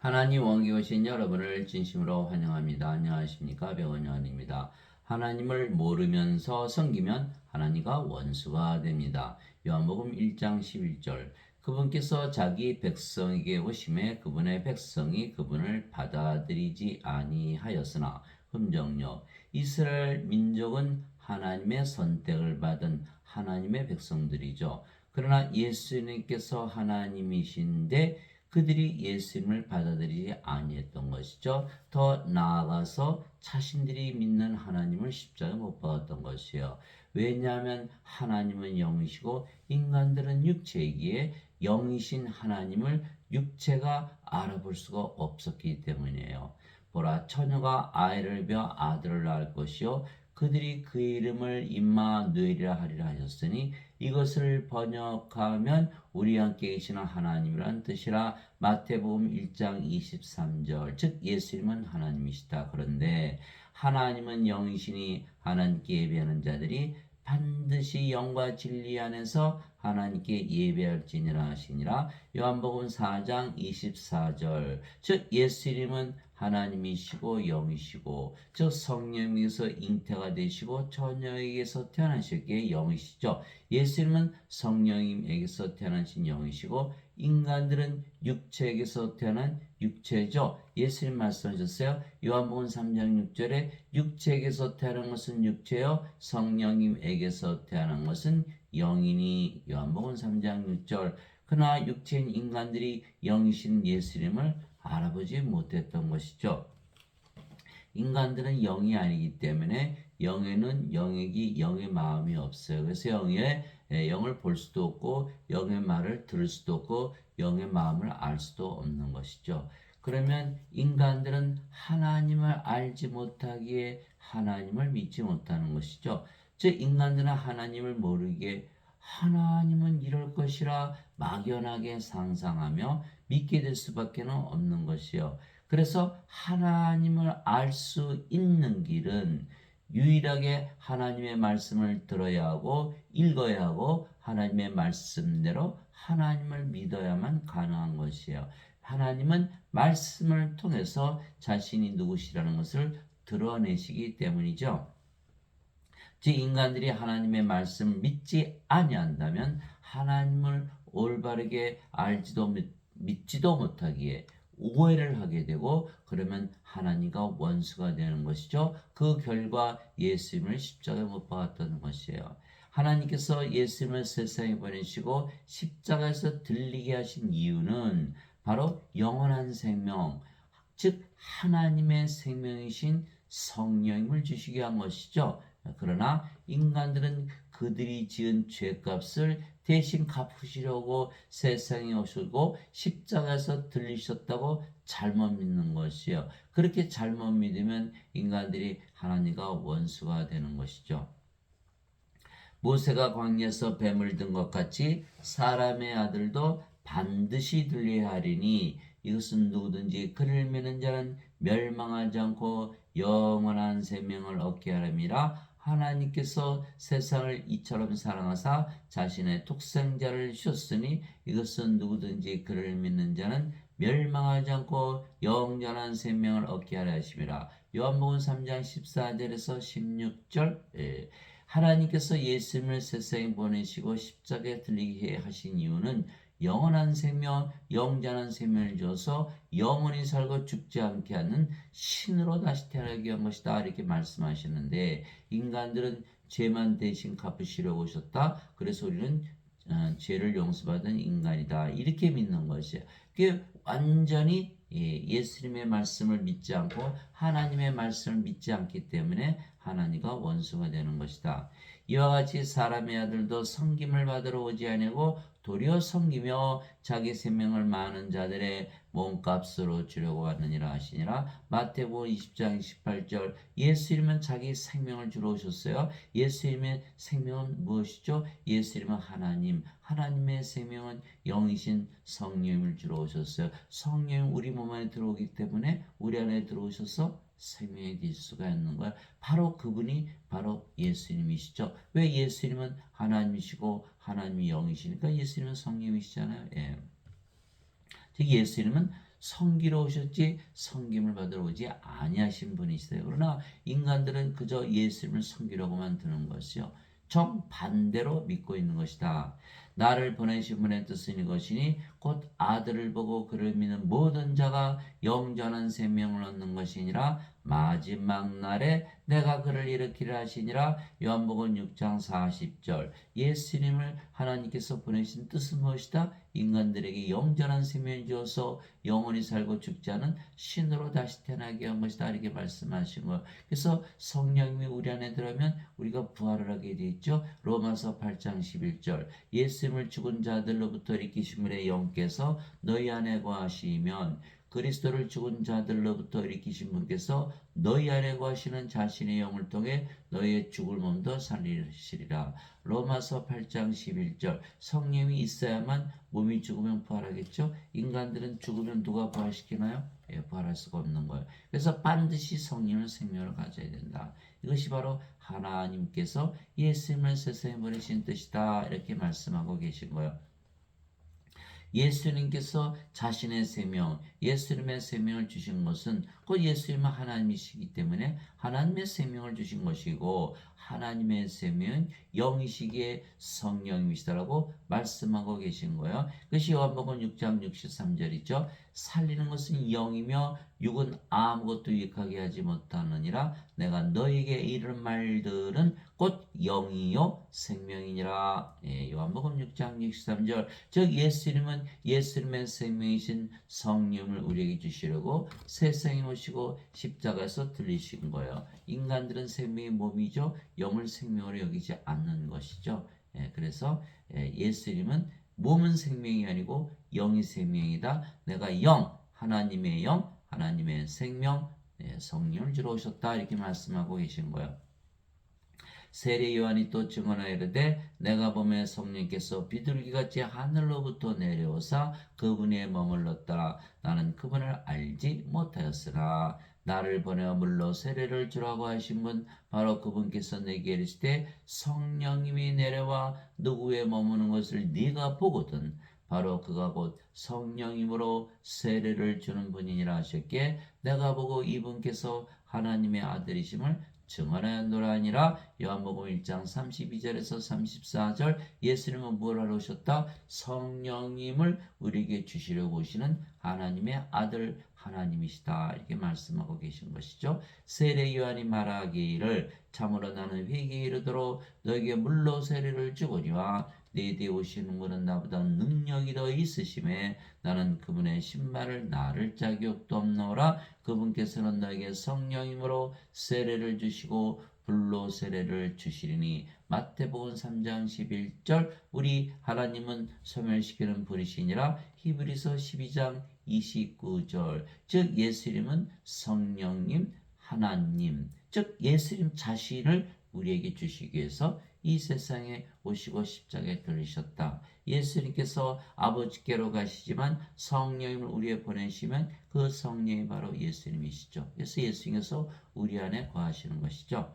하나님 원기 오신 여러분을 진심으로 환영합니다. 안녕하십니까? 백원영입니다. 하나님을 모르면서 섬기면 하나님과 원수가 됩니다. 요한복음 1장 11절. 그분께서 자기 백성에게 오심에 그분의 백성이 그분을 받아들이지 아니하였으나 흠정력. 이스라엘 민족은 하나님의 선택을 받은 하나님의 백성들이죠. 그러나 예수님께서 하나님이신데 그들이 예수님을 받아들이지 아니했던 것이죠. 더 나아가서 자신들이 믿는 하나님을 십자가에 못 박았던 것이에요. 왜냐하면 하나님은 영이시고 인간들은 육체이기에 영이신 하나님을 육체가 알아볼 수가 없었기 때문이에요. 보라, 처녀가 아이를 벼 아들을 낳을 것이요 그들이 그의 이름을 임마누엘이라 하리라 하셨으니 이것을 번역하면 우리 함께 계시는 하나님이란 뜻이라. 마태복음 1장 23절. 즉 예수님은 하나님이시다. 그런데 하나님은 영이시니 하나님께 예배하는 자들이 반드시 영과 진리 안에서 하나님께 예배할지니라 하시니라. 요한복음 4장 24절. 즉 예수님은 하나님이시고 영이시고 즉 성령님께서 잉태가 되시고 처녀에게서 태어나셨기에 영이시죠. 예수님은 성령님에게서 태어나신 영이시고 인간들은 육체에게서 태어난 육체죠. 예수님 말씀하셨어요. 요한복음 3장 6절에 육체에게서 태어난 것은 육체요 성령님에게서 태어난 것은 영이니. 요한복음 3장 6절. 그러나 육체인 인간들이 영이신 예수님을 알아보지 못했던 것이죠. 인간들은 영이 아니기 때문에 영에는 영의 마음이 없어요. 그래서 영을 볼 수도 없고 영의 말을 들을 수도 없고 영의 마음을 알 수도 없는 것이죠. 그러면 인간들은 하나님을 알지 못하기에 하나님을 믿지 못하는 것이죠. 즉 인간들은 하나님을 모르기에 하나님은 이럴 것이라 막연하게 상상하며 믿게 될 수밖에 없는 것이요. 그래서 하나님을 알 수 있는 길은 유일하게 하나님의 말씀을 들어야 하고 읽어야 하고 하나님의 말씀대로 하나님을 믿어야만 가능한 것이에요. 하나님은 말씀을 통해서 자신이 누구시라는 것을 드러내시기 때문이죠. 즉 인간들이 하나님의 말씀을 믿지 아니한다면 하나님을 올바르게 알지도 믿지도 못하기에 오해를 하게 되고 그러면 하나님과 원수가 되는 것이죠. 그 결과 예수님을 십자가에 못 박았다는 것이에요. 하나님께서 예수님을 세상에 보내시고 십자가에서 들리게 하신 이유는 바로 영원한 생명, 즉 하나님의 생명이신 성령님을 주시게 한 것이죠. 그러나 인간들은 그들이 지은 죄값을 대신 갚으시려고 세상에 오시고 십자가에서 들리셨다고 잘못 믿는 것이요. 그렇게 잘못 믿으면 인간들이 하나님과 원수가 되는 것이죠. 모세가 광야에서 뱀을 든 것 같이 사람의 아들도 반드시 들려야 하리니 이것은 누구든지 그를 믿는 자는 멸망하지 않고 영원한 생명을 얻게 하람이라. 하나님께서 세상을 이처럼 사랑하사 자신의 독생자를 주셨으니 이것은 누구든지 그를 믿는 자는 멸망하지 않고 영원한 생명을 얻게 하려 하심이라. 요한복음 3장 14절에서 16절. 하나님께서 예수님을 세상에 보내시고 십자가에 들리게 하신 이유는 영원한 생명, 영원한 생명을 줘서 영원히 살고 죽지 않게 하는 신으로 다시 태어나게 한 것이다. 이렇게 말씀하시는데 인간들은 죄만 대신 갚으시려고 오셨다. 그래서 우리는 죄를 용서받은 인간이다. 이렇게 믿는 것이에요. 그게 완전히 예수님의 말씀을 믿지 않고 하나님의 말씀을 믿지 않기 때문에 하나님과 원수가 되는 것이다. 이와 같이 사람의 아들도 섬김을 받으러 오지 아니하고 도리어 섬기며 자기 생명을 많은 자들의 몸값으로 주려고 왔느니라 하시니라. 마태복음 20장 28절. 예수님은 자기 생명을 주러 오셨어요. 예수님의 생명은 무엇이죠? 예수님은 하나님의 생명은 영이신 성령을 주러 오셨어요. 성령이 우리 몸 안에 들어오기 때문에 우리 안에 들어오셔서 생명이 될 수가 있는 거야. 바로 그분이 바로 예수님이시죠. 왜 예수님은 하나님이시고 하나님이 영이시니까 예수님은 성령이시잖아요. 즉 예수님은 섬기러 오셨지 섬김을 받으러 오지 아니하신 분이시세요. 그러나 인간들은 그저 예수님을 섬기려고만 드는 것이요. 정반대로 믿고 있는 것이다. 나를 보내신 분의 뜻은 이것이니 곧 아들을 보고 그를 믿는 모든 자가 영전한 생명을 얻는 것이니라. 마지막 날에 내가 그를 일으키려 하시니라. 요한복음 6장 40절. 예수님을 하나님께서 보내신 뜻은 무엇이다? 인간들에게 영전한 생명을 주어서 영원히 살고 죽지 않은 신으로 다시 태어나게 한 것이다. 이렇게 말씀하신 거예요. 그래서 성령님이 우리 안에 들어오면 우리가 부활을 하게 되어 있죠. 로마서 8장 11절. 예수님을 죽은 자들로부터 일으키신 분의 영께서 너희 안에 거하시면 그리스도를 죽은 자들로부터 일으키신 분께서 너희 안에 거하시는 자신의 영을 통해 너희의 죽을 몸도 살리시리라. 로마서 8장 11절. 성령이 있어야만 몸이 죽으면 부활하겠죠. 인간들은 죽으면 누가 부활시키나요? 예, 부활할 수가 없는 거예요. 그래서 반드시 성령은 생명을 가져야 된다. 이것이 바로 하나님께서 예수님을 세상에 보내신 뜻이다. 이렇게 말씀하고 계신 거예요. 예수님께서 자신의 생명, 예수님의 생명을 주신 것은 곧 예수님은 하나님이시기 때문에 하나님의 생명을 주신 것이고 하나님의 생명은 영이시기에 성령이시다라고 말씀하고 계신 거예요. 그것이 요한복음 6장 63절이죠. 살리는 것은 영이며 육은 아무것도 유익하게 하지 못하느니라. 내가 너에게 이르는 말들은 곧 영이요 생명이니라. 예, 요한복음 6장 63절. 즉 예수님은 예수님의 생명이신 성령을 우리에게 주시려고 세상에 오시고 십자가에서 들리신 거예요. 인간들은 생명의 몸이죠. 영을 생명으로 여기지 않는 것이죠. 예, 그래서 예수님은 몸은 생명이 아니고 영이 생명이다. 내가 영, 하나님의 영, 하나님의 생명, 성령을 주러 오셨다. 이렇게 말씀하고 계신 거예요. 세례 요한이 또 증언하여 이르되 내가 보매 성령께서 비둘기같이 하늘로부터 내려오사 그분에 머물렀더라. 나는 그분을 알지 못하였으나 나를 보내어 물로 세례를 주라고 하신 분 바로 그분께서 내게 이르시되 성령님이 내려와 누구에 머무는 것을 네가 보거든 바로 그가 곧 성령님으로 세례를 주는 분이니라 하셨기에 내가 보고 이분께서 하나님의 아들이심을 증언하였노라 하니라. 요한복음 1장 32절에서 34절. 예수님은 뭘 하러 오셨다? 성령님을 우리에게 주시려고 오시는 하나님의 아들 하나님이시다. 이렇게 말씀하고 계신 것이죠. 세례 요한이 말하기를 참으로 나는 회개에 이르도록 너에게 물로 세례를 주거니와 내 뒤에 오시는 분은 나보다 능력이 더 있으심에 나는 그분의 신발을 나를 자격도 없노라. 그분께서는 너에게 성령님으로 세례를 주시고 불로 세례를 주시리니. 마태복음 3장 11절. 우리 하나님은 소멸시키는 분이시니라. 히브리서 12장 29절. 즉 예수님은 성령님, 하나님, 즉 예수님 자신을 우리에게 주시기 위해서 이 세상에 오시고 십자가에 들리셨다. 예수님께서 아버지께로 가시지만 성령님을 우리에 보내시면 그 성령이 바로 예수님이시죠. 그래서 예수님께서 우리 안에 거하시는 것이죠.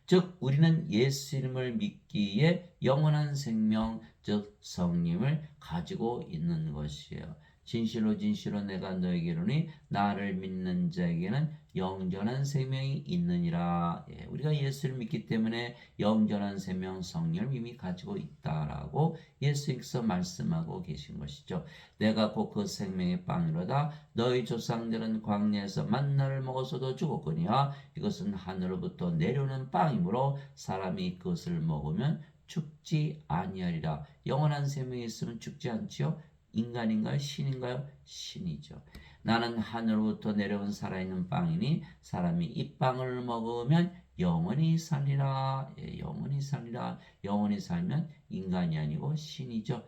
즉 우리는 예수님을 믿기에 영원한 생명, 즉 성령을 가지고 있는 것이에요. 진실로 진실로 내가 너에게 이르노니 나를 믿는 자에게는 영전한 생명이 있느니라. 우리가 예수를 믿기 때문에 영전한 생명 성령을 이미 가지고 있다라고 예수님께서 말씀하고 계신 것이죠. 내가 곧 그 생명의 빵이로다. 너희 조상들은 광야에서 만나를 먹어서도 죽었거니와 이것은 하늘로부터 내려오는 빵이므로 사람이 그것을 먹으면 죽지 아니하리라. 영원한 생명이 있으면 죽지 않지요? 인간인가요? 신인가요? 신이죠. 나는 하늘로부터 내려온 살아있는 빵이니 사람이 이 빵을 먹으면 영원히 살리라. 영원히 살리라. 영원히 살면 인간이 아니고 신이죠.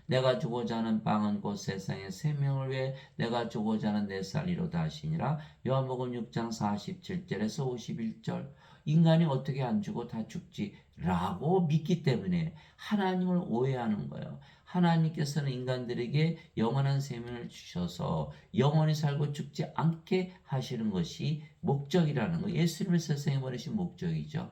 내가 주고자 하는 빵은 곧 세상의 생명을 위해 내가 주고자 하는 내 살리로다 하시니라. 요한복음 6장 47절에서 51절. 인간이 어떻게 안 죽어 다 죽지? 라고 믿기 때문에 하나님을 오해하는 거예요. 하나님께서는 인간들에게 영원한 생명을 주셔서 영원히 살고 죽지 않게 하시는 것이 목적이라는 거. 예수님을 세상에 보내신 목적이죠.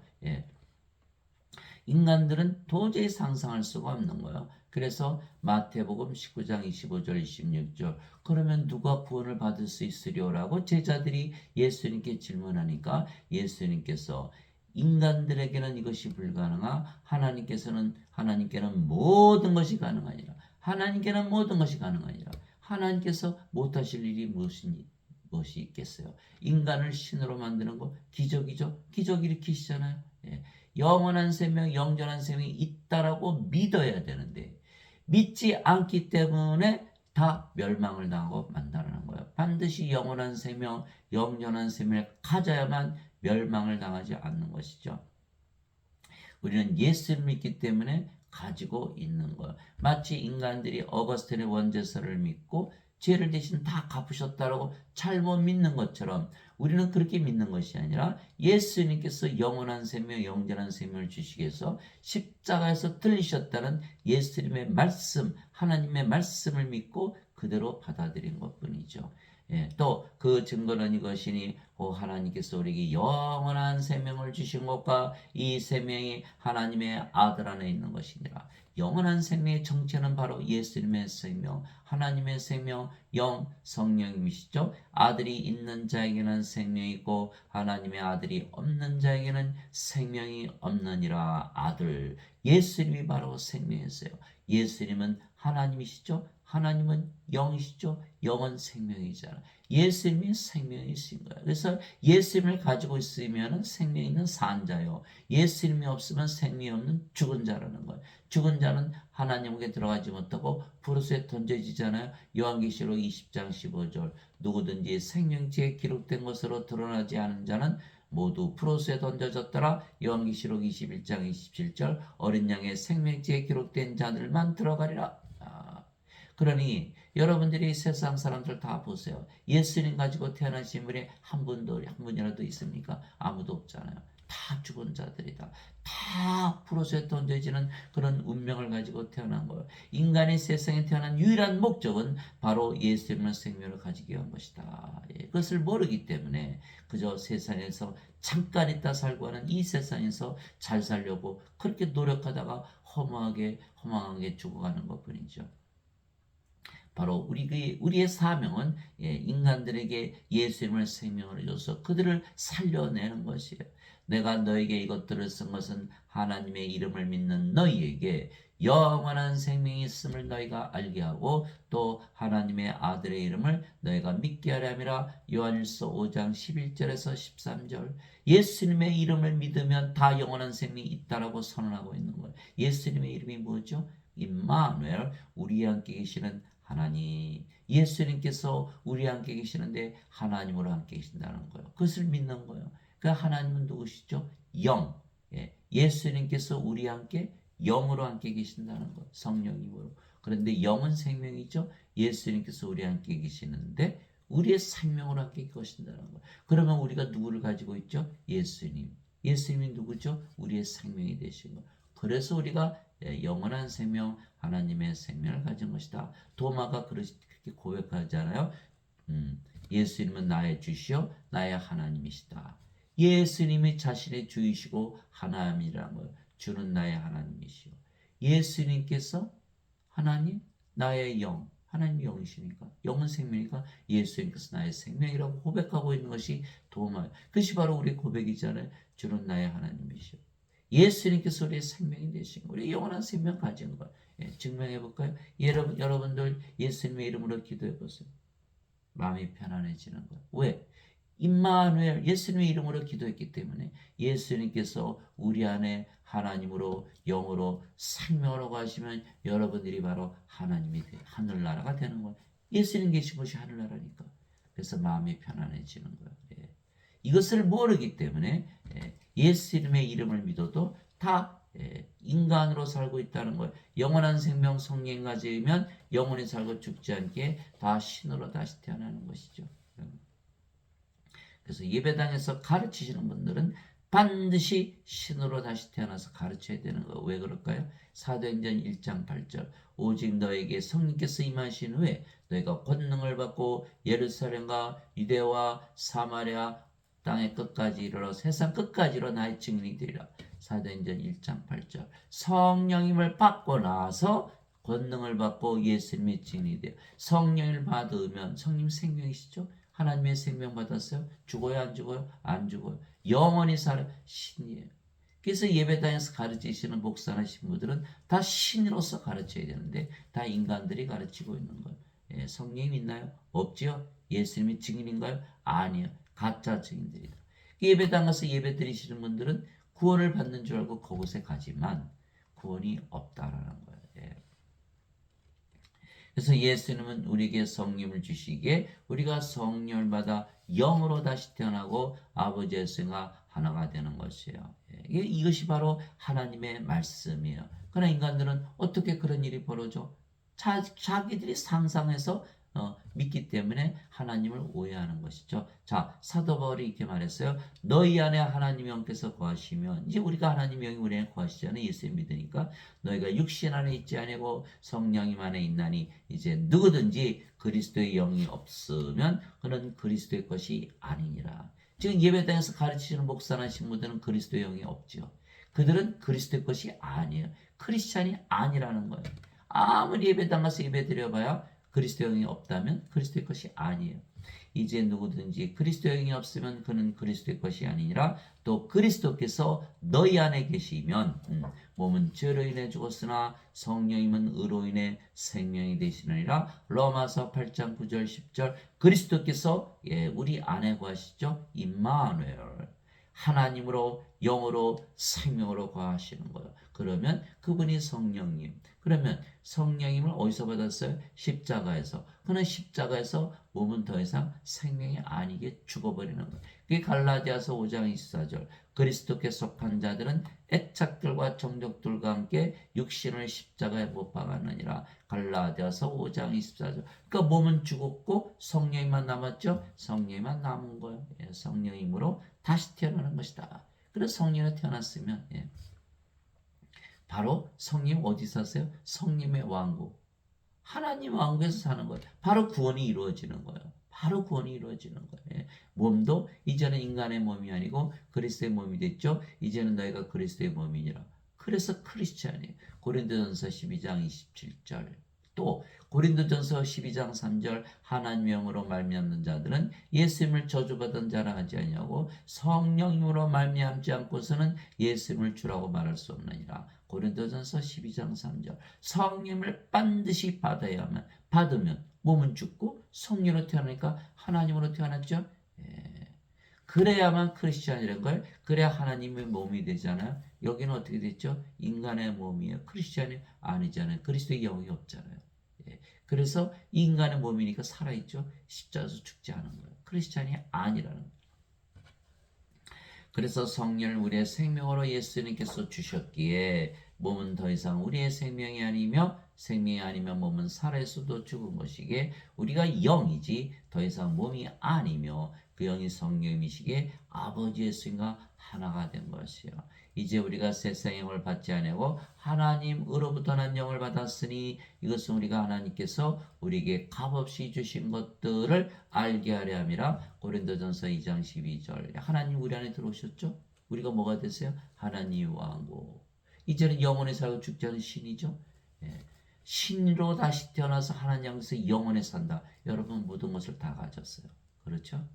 인간들은 도저히 상상할 수가 없는 거예요. 그래서 마태복음 19장 25절 26절 그러면 누가 구원을 받을 수 있으리오라고 제자들이 예수님께 질문하니까 예수님께서 인간들에게는 이것이 불가능하 하나님께는 모든 것이 가능하니라. 하나님께는 모든 것이 가능하니라. 하나님께서 못하실 일이 무엇이 있겠어요? 인간을 신으로 만드는 거 기적이죠. 기적 일으키시잖아요. 예. 영원한 생명, 영전한 생명이 있다라고 믿어야 되는데 믿지 않기 때문에 다 멸망을 당하고 만다라는 거예요. 반드시 영원한 생명, 영전한 생명을 가져야만 멸망을 당하지 않는 것이죠. 우리는 예수를 믿기 때문에 가지고 있는 거예요. 마치 인간들이 어거스틴의 원죄서를 믿고 죄를 대신 다 갚으셨다라고 잘못 믿는 것처럼 우리는 그렇게 믿는 것이 아니라 예수님께서 영원한 생명, 영원한 생명을 주시기 위해서 십자가에서 들리셨다는 예수님의 말씀, 하나님의 말씀을 믿고 그대로 받아들인 것뿐이죠. 예, 또 그 증거는 이것이니 하나님께서 우리에게 영원한 생명을 주신 것과 이 생명이 하나님의 아들 안에 있는 것이니라. 영원한 생명의 정체는 바로 예수님의 생명, 하나님의 생명, 영, 성령님이시죠. 아들이 있는 자에게는 생명이 있고 하나님의 아들이 없는 자에게는 생명이 없느니라. 아들, 예수님이 바로 생명이세요. 예수님은 하나님이시죠. 하나님은 영이시죠. 영은 생명이잖아. 예수님이 생명이신 거야. 그래서 예수님을 가지고 있으면 생명 있는 산자요. 예수님이 없으면 생명이 없는 죽은 자라는 거예요. 죽은 자는 하나님에게 들어가지 못하고 불옷에 던져지잖아요. 요한계시록 20장 15절 누구든지 생명지에 기록된 것으로 드러나지 않은 자는 모두 불옷에 던져졌더라. 요한계시록 21장 27절 어린 양의 생명지에 기록된 자들만 들어가리라. 그러니 여러분들이 세상 사람들 다 보세요. 예수님 가지고 태어나신 분이 한 분이라도 있습니까? 아무도 없잖아요. 다 죽은 자들이다. 다 불옷에 던져지는 그런 운명을 가지고 태어난 거예요. 인간이 세상에 태어난 유일한 목적은 바로 예수님의 생명을 가지기 위한 것이다. 그것을 모르기 때문에 그저 세상에서 잠깐 있다 살고 하는 이 세상에서 잘 살려고 그렇게 노력하다가 허망하게 죽어가는 것뿐이죠. 바로 우리의 사명은 인간들에게 예수님을 생명을 줘서 그들을 살려내는 것이에요. 내가 너에게 이것들을 쓴 것은 하나님의 이름을 믿는 너희에게 영원한 생명이 있음을 너희가 알게 하고 또 하나님의 아들의 이름을 너희가 믿게 하려 함이라. 요한일서 5장 11절에서 13절 예수님의 이름을 믿으면 다 영원한 생명이 있다라고 선언하고 있는 거예요. 예수님의 이름이 뭐죠? 임마누엘, 우리 함께 계시는 하나님. 예수님께서 우리 함께 계시는데 하나님으로 함께 계신다는 거예요. 그것을 믿는 거예요. 그 하나님은 누구시죠? 영. 예수님께서 우리 함께 영으로 함께 계신다는 거. 성령님으로. 그런데 영은 생명이죠. 예수님께서 우리 함께 계시는데 우리의 생명으로 함께 계신다는 거. 그러면 우리가 누구를 가지고 있죠? 예수님. 예수님이 누구죠? 우리의 생명이 되신 거. 그래서 우리가 영원한 생명, 하나님의 생명을 가진 것이다. 도마가 그렇게 고백하잖아요. 예수님은 나의 주시요 나의 하나님이시다. 예수님이 자신의 주이시고 하나님이라는 거예요. 주는 나의 하나님이시요. 예수님께서 하나님, 나의 영, 하나님이 영이시니까 영은 생명이니까 예수님께서 나의 생명이라고 고백하고 있는 것이 도마예요. 그것이 바로 우리의 고백이잖아요. 주는 나의 하나님이시요. 예수님께서 우리의 생명이 되신 거예요. 우리 영원한 생명 가진 거예요. 증명해 볼까요? 여러분들 예수님의 이름으로 기도해 보세요. 마음이 편안해지는 거예요. 왜? 임마누엘 예수님의 이름으로 기도했기 때문에 예수님께서 우리 안에 하나님으로 영으로 생명으로 가시면 여러분들이 바로 하나님이 하늘나라가 되는 거예요. 예수님 계신 곳이 하늘나라니까. 그래서 마음이 편안해지는 거예요. 이것을 모르기 때문에 예수님의 이름을 믿어도 다 인간으로 살고 있다는 거예요. 영원한 생명 성령 가지면 영원히 살고 죽지 않게 다 신으로 다시 태어나는 것이죠. 그래서 예배당에서 가르치시는 분들은 반드시 신으로 다시 태어나서 가르쳐야 되는 거예요. 왜 그럴까요? 사도행전 1장 8절 오직 너에게 성령께서 임하신 후에 너희가 권능을 받고 예루살렘과 유대와 사마리아 땅의 끝까지 이르러 세상 끝까지로 나의 증인이 되리라. 사도행전 1장 8절 성령님을 받고 나서 권능을 받고 예수님의 증인이 돼요. 성령을 받으면 성령 생명이시죠? 하나님의 생명 받았어요? 죽어요? 안 죽어요? 안 죽어요. 영원히 살아 신이에요. 그래서 예배당에서 가르치시는 목사나 신부들은 다 신으로서 가르쳐야 되는데 다 인간들이 가르치고 있는 거예요. 예, 성령이 있나요? 없지요. 예수님이 증인인가요? 아니요. 가짜 증인들이다. 예배당 가서 예배 드리시는 분들은 구원을 받는 줄 알고 그곳에 가지만 구원이 없다라는 거예요. 예. 그래서 예수님은 우리에게 성령을 주시기에 우리가 성령을 받아 영으로 다시 태어나고 아버지 예수님과 하나가 되는 것이에요. 예. 이것이 바로 하나님의 말씀이에요. 그러나 인간들은 어떻게 그런 일이 벌어져? 자기들이 상상해서 믿기 때문에 하나님을 오해하는 것이죠. 자, 사도 바울이 이렇게 말했어요. 너희 안에 하나님의 영께서 거하시면, 이제 우리가 하나님의 영이 우리 안에 거하시잖아요. 예수님 믿으니까. 너희가 육신 안에 있지 아니고 성령님 안에 있나니, 이제 누구든지 그리스도의 영이 없으면 그는 그리스도의 것이 아니니라. 지금 예배당에서 가르치시는 목사나 신부들은 그리스도의 영이 없죠. 그들은 그리스도의 것이 아니에요. 크리스찬이 아니라는 거예요. 아무리 예배당 가서 예배 드려봐야 그리스도의 영이 없다면 그리스도의 것이 아니에요. 이제 누구든지 그리스도의 영이 없으면 그는 그리스도의 것이 아니니라. 또 그리스도께서 너희 안에 계시면 몸은 죄로 인해 죽었으나 성령님은 의로 인해 생명이 되시느니라. 로마서 8장 9절 10절. 그리스도께서 우리 안에 거하시죠. 임마누엘, 하나님으로 영으로 생명으로 거하시는 거예요. 그러면 그분이 성령님. 그러면 성령님을 어디서 받았어요? 십자가에서. 그는 십자가에서 몸은 더 이상 생명이 아니게 죽어버리는 거예요. 그게 갈라디아서 5장 24절. 그리스도께 속한 자들은 애착들과 정욕들과 함께 육신을 십자가에 못 박았느니라. 갈라디아서 5장 24절. 그러니까 몸은 죽었고 성령님만 남았죠. 성령님만 남은 거예요. 성령님으로 다시 태어나는 것이다. 그래서 성령으로 태어났으면 바로 성령 어디서 사세요? 성령의 왕국. 하나님 왕국에서 사는 거예요. 바로 구원이 이루어지는 거예요. 바로 구원이 이루어지는 거예요. 몸도 이제는 인간의 몸이 아니고 그리스도의 몸이 됐죠. 이제는 너희가 그리스도의 몸이니라. 그래서 크리스찬이에요. 고린도전서 12장 27절. 또 고린도전서 12장 3절. 하나님의 영으로 말미암는 자들은 예수님을 저주받은 자라 하지 아니하고 성령으로 말미암지 않고서는 예수님을 주라고 말할 수 없느니라. 고린도전서 12장 3절. 성령을 반드시 받으면 몸은 죽고 성령으로 태어나니까 하나님으로 태어났죠. 그래야만 크리스찬이라는 걸, 그래야 하나님의 몸이 되잖아요. 여기는 어떻게 됐죠? 인간의 몸이에요. 크리스찬이 아니잖아요. 그리스도의 영이 없잖아요. 그래서 인간의 몸이니까 살아있죠. 십자가에서 죽지 않은 거예요. 크리스찬이 아니라는 거예요. 그래서 성령을 우리의 생명으로 예수님께서 주셨기에 몸은 더 이상 우리의 생명이 아니며 생명이 아니면 몸은 살아있어도 죽은 것이기에 우리가 영이지 더 이상 몸이 아니며 그 영이 성령이시기에 아버지 예수님과 하나가 된 것이요. 이제 우리가 세상의 영을 받지 아니하고 하나님으로부터 난 영을 받았으니 이것은 우리가 하나님께서 우리에게 값없이 주신 것들을 알게 하려 함이라. 고린도전서 2장 12절. 하나님 우리 안에 들어오셨죠? 우리가 뭐가 됐어요? 하나님 왕국. 이제는 영원히 살고 죽지 않은 신이죠. 신으로 다시 태어나서 하나님 양에서 영원히 산다. 여러분 모든 것을 다 가졌어요. 그렇죠?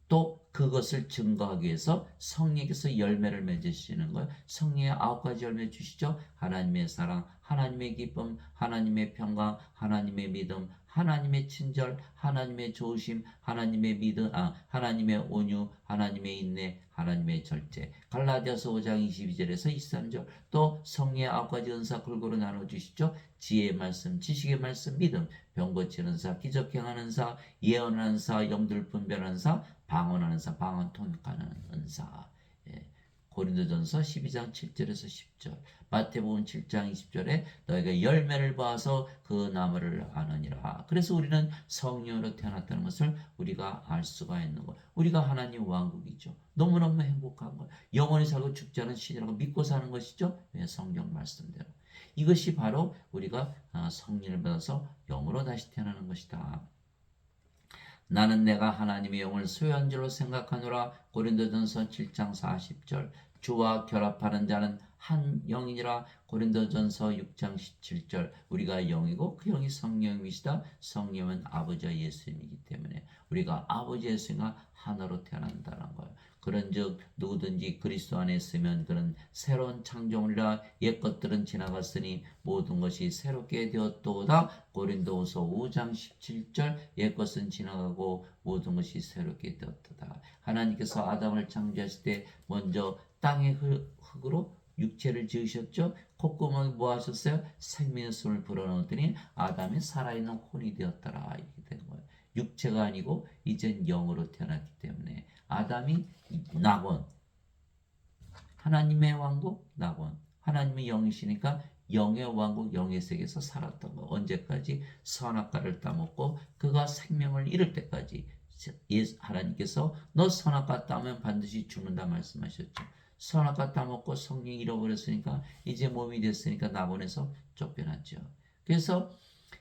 또 그것을 증거하기 위해서 성령께서 열매를 맺으시는 거예요. 성령의 9가지 열매 주시죠. 하나님의 사랑, 하나님의 기쁨, 하나님의 평강, 하나님의 믿음, 하나님의 친절, 하나님의 좋으심, 하나님의 믿음, 하나님의 온유, 하나님의 인내, 하나님의 절제. 갈라디아서 5장 22절에서 23절. 또 성령의 9가지 은사 골고루 나눠주시죠. 지혜의 말씀, 지식의 말씀, 믿음, 병 고치는 사, 기적 행하는 사, 예언하는 사, 영들 분별하는 사, 방언하는 사, 방언 통역하는 은사. 고린도전서 12장 7절에서 10절. 마태복음 7장 20절에 너희가 열매를 봐서 그 나무를 아느니라. 그래서 우리는 성령으로 태어났다는 것을 우리가 알 수가 있는 거예요. 우리가 하나님 왕국이죠. 너무너무 행복한 거예요. 영원히 살고 죽지 않은 신이라고 믿고 사는 것이죠. 성경 말씀대로. 이것이 바로 우리가 성령을 받아서 영으로 다시 태어나는 것이다. 나는 내가 하나님의 영을 소유한 줄로 생각하노라. 고린도전서 7장 40절. 주와 결합하는 자는 한 영이니라. 고린도전서 6장 17절 우리가 영이고 그 영이 성령이시다. 성령은 아버지와 예수님이기 때문에 우리가 아버지 예수님과 하나로 태어난다는 거예요. 그런즉 누구든지 그리스도 안에 있으면 그는 새로운 창조물이라. 옛 것들은 지나갔으니 모든 것이 새롭게 되었도다. 고린도후서 5장 17절 옛 것은 지나가고 모든 것이 새롭게 되었도다. 하나님께서 아담을 창조하실 때 먼저 땅의 흙으로 육체를 지으셨죠. 콧구멍에 뭐 하셨어요? 생명의 숨을 불어넣었더니 아담이 살아있는 혼이 되었더라. 이렇게 된 거예요. 육체가 아니고 이젠 영으로 태어났기 때문에 아담이 낙원, 하나님의 왕국 낙원, 하나님의 영이시니까 영의 왕국 영의 세계에서 살았던 거. 언제까지? 선악과를 따먹고 그가 생명을 잃을 때까지. 하나님께서 너 선악과 따면 반드시 죽는다 말씀하셨죠. 선악과 따먹고 성령 잃어버렸으니까 이제 몸이 됐으니까 낙원에서 쫓겨났죠. 그래서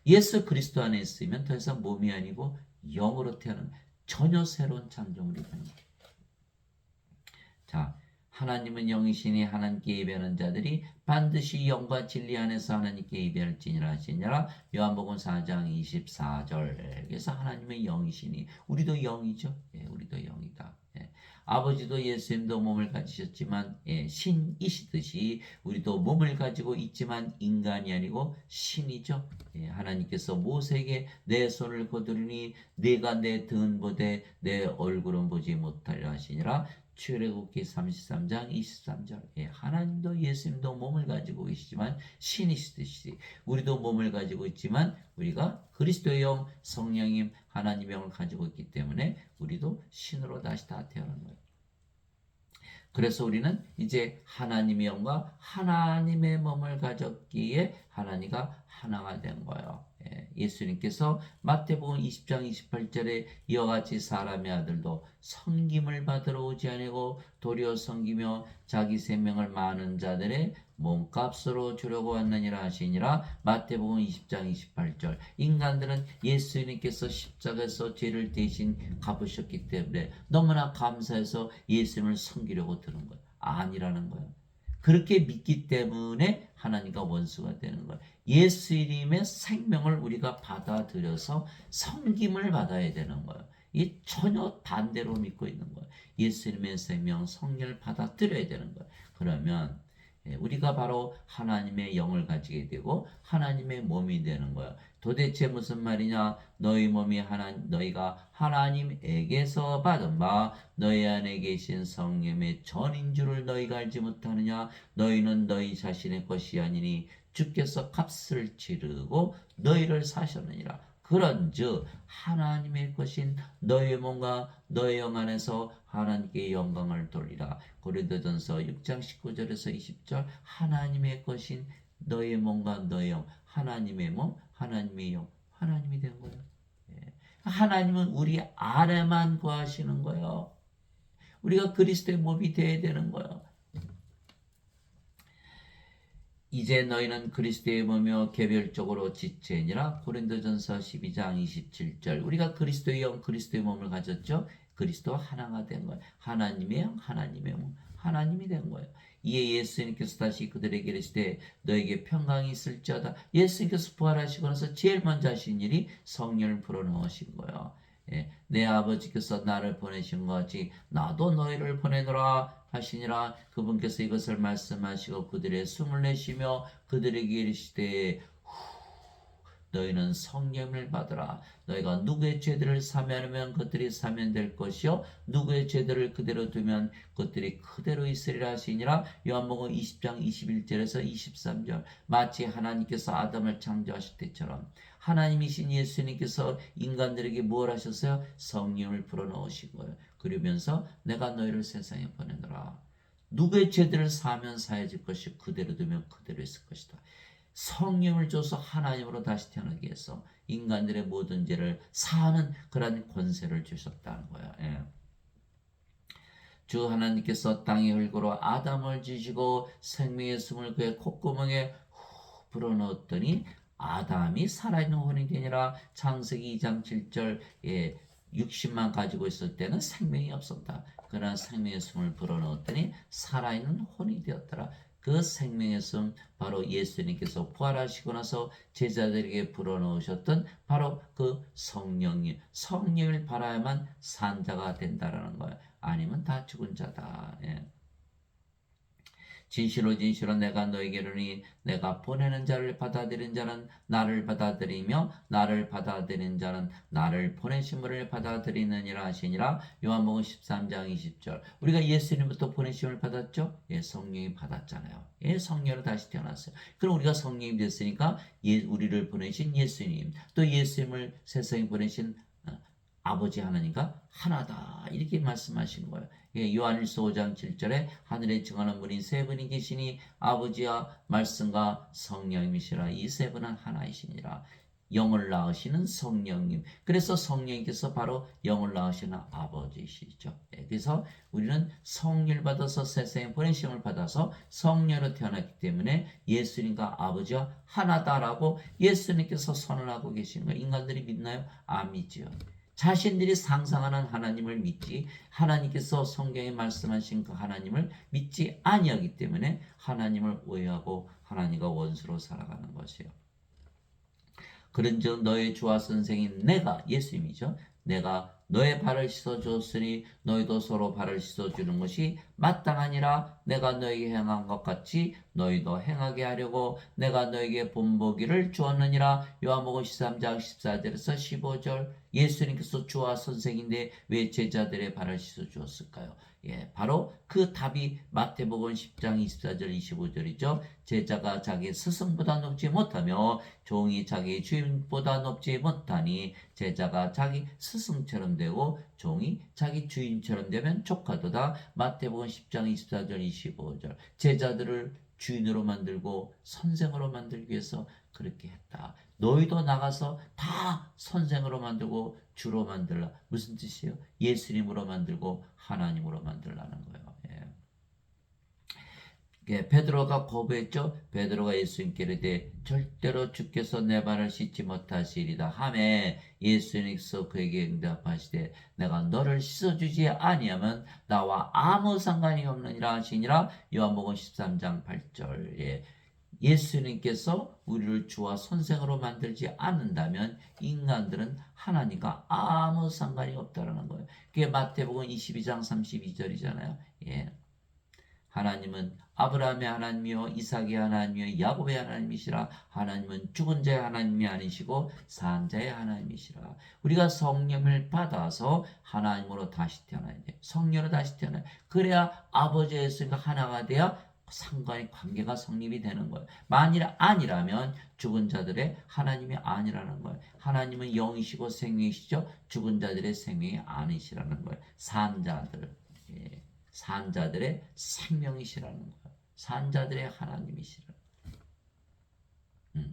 예수 그리스도 안에 있으면 더 이상 몸이 아니고 영으로 태어난 전혀 새로운 창조물이 되는 거예요. 자, 하나님은 영이시니 하나님께 예배하는 자들이 반드시 영과 진리 안에서 하나님께 예배할지니라 하시니라. 요한복음 4장 24절. 그래서 하나님은 영이시니 우리도 영이죠. 예, 우리도 영이다. 예. 아버지도 예수님도 몸을 가지셨지만 신이시듯이 우리도 몸을 가지고 있지만 인간이 아니고 신이죠. 하나님께서 모세에게 내 손을 거두리니 네가 내 등은 보되 내 얼굴은 보지 못하리라 하시니라. 출애굽기 33장 23절. 하나님도 예수님도 몸을 가지고 계시지만 신이시듯이 우리도 몸을 가지고 있지만 우리가 그리스도의 영 성령님 하나님의 영을 가지고 있기 때문에 우리도 신으로 다시 다 태어난 거예요. 그래서 우리는 이제 하나님의 영과 하나님의 몸을 가졌기에 하나님과 하나가 된 거예요. 예수님께서 마태복음 20장 28절에 이와 같이 사람의 아들도 섬김을 받으러 오지 아니고 도리어 섬기며 자기 생명을 많은 자들의 몸값으로 주려고 왔느니라 하시니라. 마태복음 20장 28절. 인간들은 예수님께서 십자가에서 죄를 대신 갚으셨기 때문에 너무나 감사해서 예수님을 섬기려고 들은 거예요. 아니라는 거예요. 그렇게 믿기 때문에 하나님과 원수가 되는 거예요. 예수님의 생명을 우리가 받아들여서 섬김을 받아야 되는 거예요. 이 전혀 반대로 믿고 있는 거예요. 예수님의 생명, 성령을 받아들여야 되는 거예요. 그러면 우리가 바로 하나님의 영을 가지게 되고 하나님의 몸이 되는 거예요. 도대체 무슨 말이냐? 너희 몸이 너희가 하나님에게서 받은 바 너희 안에 계신 성령의 전인 줄을 너희가 알지 못하느냐? 너희는 너희 자신의 것이 아니니 주께서 값을 치르고 너희를 사셨느니라. 그런즉 하나님의 것인 너의 몸과 너의 영 안에서 하나님께 영광을 돌리라. 고린도전서 6장 19절에서 20절. 하나님의 것인 너의 몸과 너의 영, 하나님의 몸, 하나님의 영, 하나님이 된 거예요. 하나님은 우리 안에만 거하시는 거예요. 우리가 그리스도의 몸이 되어야 되는 거예요. 이제 너희는 그리스도의 몸이요 개별적으로 지체니라. 고린도전서 12장 27절. 우리가 그리스도의 영, 그리스도의 몸을 가졌죠. 그리스도와 하나가 된 거예요. 하나님의 영, 하나님의 몸, 하나님이 된 거예요. 이에 예수님께서 다시 그들에게 이르시되 너에게 평강이 있을지어다. 예수님께서 부활하시고 나서 제일 먼저 하신 일이 성령을 불어넣으신 거예요. 내 아버지께서 나를 보내신 것 같이 나도 너희를 보내노라 하시니라. 그분께서 이것을 말씀하시고 그들의 숨을 내쉬며 그들에게 이르시되 너희는 성령을 받으라. 너희가 누구의 죄들을 사면하면 그들이 사면될 것이요 누구의 죄들을 그대로 두면 그들이 그대로 있으리라 하시니라. 요한복음 20장 21절에서 23절. 마치 하나님께서 아담을 창조하실 때처럼 하나님이신 예수님께서 인간들에게 뭘 하셨어요? 성령을 불어넣으신 거예요. 그러면서 내가 너희를 세상에 보내노라. 누구의 죄들을 사면 사해질 것이 그대로 두면 그대로 있을 것이다. 성령을 줘서 하나님으로 다시 태어나게 해서 인간들의 모든 죄를 사하는 그런 권세를 주셨다는 거예요. 주 하나님께서 땅의 흙으로 아담을 지시고 생명의 숨을 그의 콧구멍에 불어넣었더니 아담이 살아있는 혼이 되니라. 창세기 2장 7절. 60만 가지고 있을 때는 생명이 없었다. 그러나 생명의 숨을 불어넣었더니 살아있는 혼이 되었더라. 그 생명의 바로 예수님께서 부활하시고 나서 제자들에게 불어넣으셨던 바로 그 성령을 바라야만 산 자가 된다라는 거예요. 아니면 다 죽은 자다. 예. 진실로 진실로 내가 너에게 이르니 내가 보내는 자를 받아들인 자는 나를 받아들이며 나를 받아들인 자는 나를 보내심을 받아들이느니라 하시니라. 요한복음 13장 20절. 우리가 예수님부터 보내심을 받았죠? 예, 성령이 받았잖아요. 예, 성령으로 다시 태어났어요. 그럼 우리가 성령이 됐으니까 우리를 보내신 예수님, 또 예수님을 세상에 보내신 아버지 하나님과 하나다 이렇게 말씀하신 거예요. 예, 요한일서 5장 7절에 하늘에 증언하는 분이 세 분이 계시니 아버지와 말씀과 성령님이시라. 이 세 분은 하나이시니라. 영을 낳으시는 성령님. 그래서 성령님께서 바로 영을 낳으시는 아버지시죠. 예, 그래서 우리는 성령을 받아서 세상에 보내심을 받아서 성령으로 태어났기 때문에 예수님과 아버지와 하나다라고 예수님께서 선언하고 계시는 거예요. 인간들이 믿나요? 안 믿지요. 자신들이 상상하는 하나님을 믿지 하나님께서 성경에 말씀하신 그 하나님을 믿지 아니하기 때문에 하나님을 오해하고 하나님과 원수로 살아가는 것이요. 그런즉 너의 주와 선생인 내가 예수님이죠. 내가 너의 발을 씻어주었으니 너희도 서로 발을 씻어주는 것이 마땅하니라. 내가 너에게 행한 것 같이 너희도 행하게 하려고 내가 너에게 본보기를 주었느니라. 요한복음 13장 14절에서 15절. 예수님께서 주와 선생인데 왜 제자들의 발을 씻어주었을까요? 예, 바로 그 답이 마태복음 10장 24절 25절이죠. 제자가 자기 스승보다 높지 못하며 종이 자기 주인보다 높지 못하니 제자가 자기 스승처럼 되고 종이 자기 주인처럼 되면 족하도다. 마태복음 10장 24절 25절. 제자들을 주인으로 만들고 선생으로 만들기 위해서 그렇게 했다. 너희도 나가서 다 선생으로 만들고 주로 만들라. 무슨 뜻이에요? 예수님으로 만들고 하나님으로 만들라는 거예요. 예, 베드로가 거부했죠. 베드로가 예수님께 이르되 절대로 주께서 내 발을 씻지 못하시리다 하매 예수님께서 그에게 응답하시되 내가 너를 씻어주지 아니하면 나와 아무 상관이 없느니라 하시니라. 요한복음 13장 8절. 예. 예수님께서 우리를 주와 선생으로 만들지 않는다면 인간들은 하나님과 아무 상관이 없다라는 거예요. 그게 마태복음 22장 32절이잖아요. 예. 하나님은 아브라함의 하나님이요 이삭의 하나님이요 야곱의 하나님이시라. 하나님은 죽은 자의 하나님이 아니시고 산 자의 하나님이시라. 우리가 성령을 받아서 하나님으로 다시 태어나야 돼. 성령으로 다시 태어나야 돼. 그래야 아버지와 예수님과 하나가 돼야 상관의 관계가 성립이 되는 거예요. 만일 아니라면 죽은 자들의 하나님이 아니라는 거예요. 하나님은 영이시고 생명이시죠. 죽은 자들의 생명이 아니시라는 거예요. 산 자들. 예. 산 자들의 생명이시라는 거예요. 산 자들의 하나님이시라는 거예요.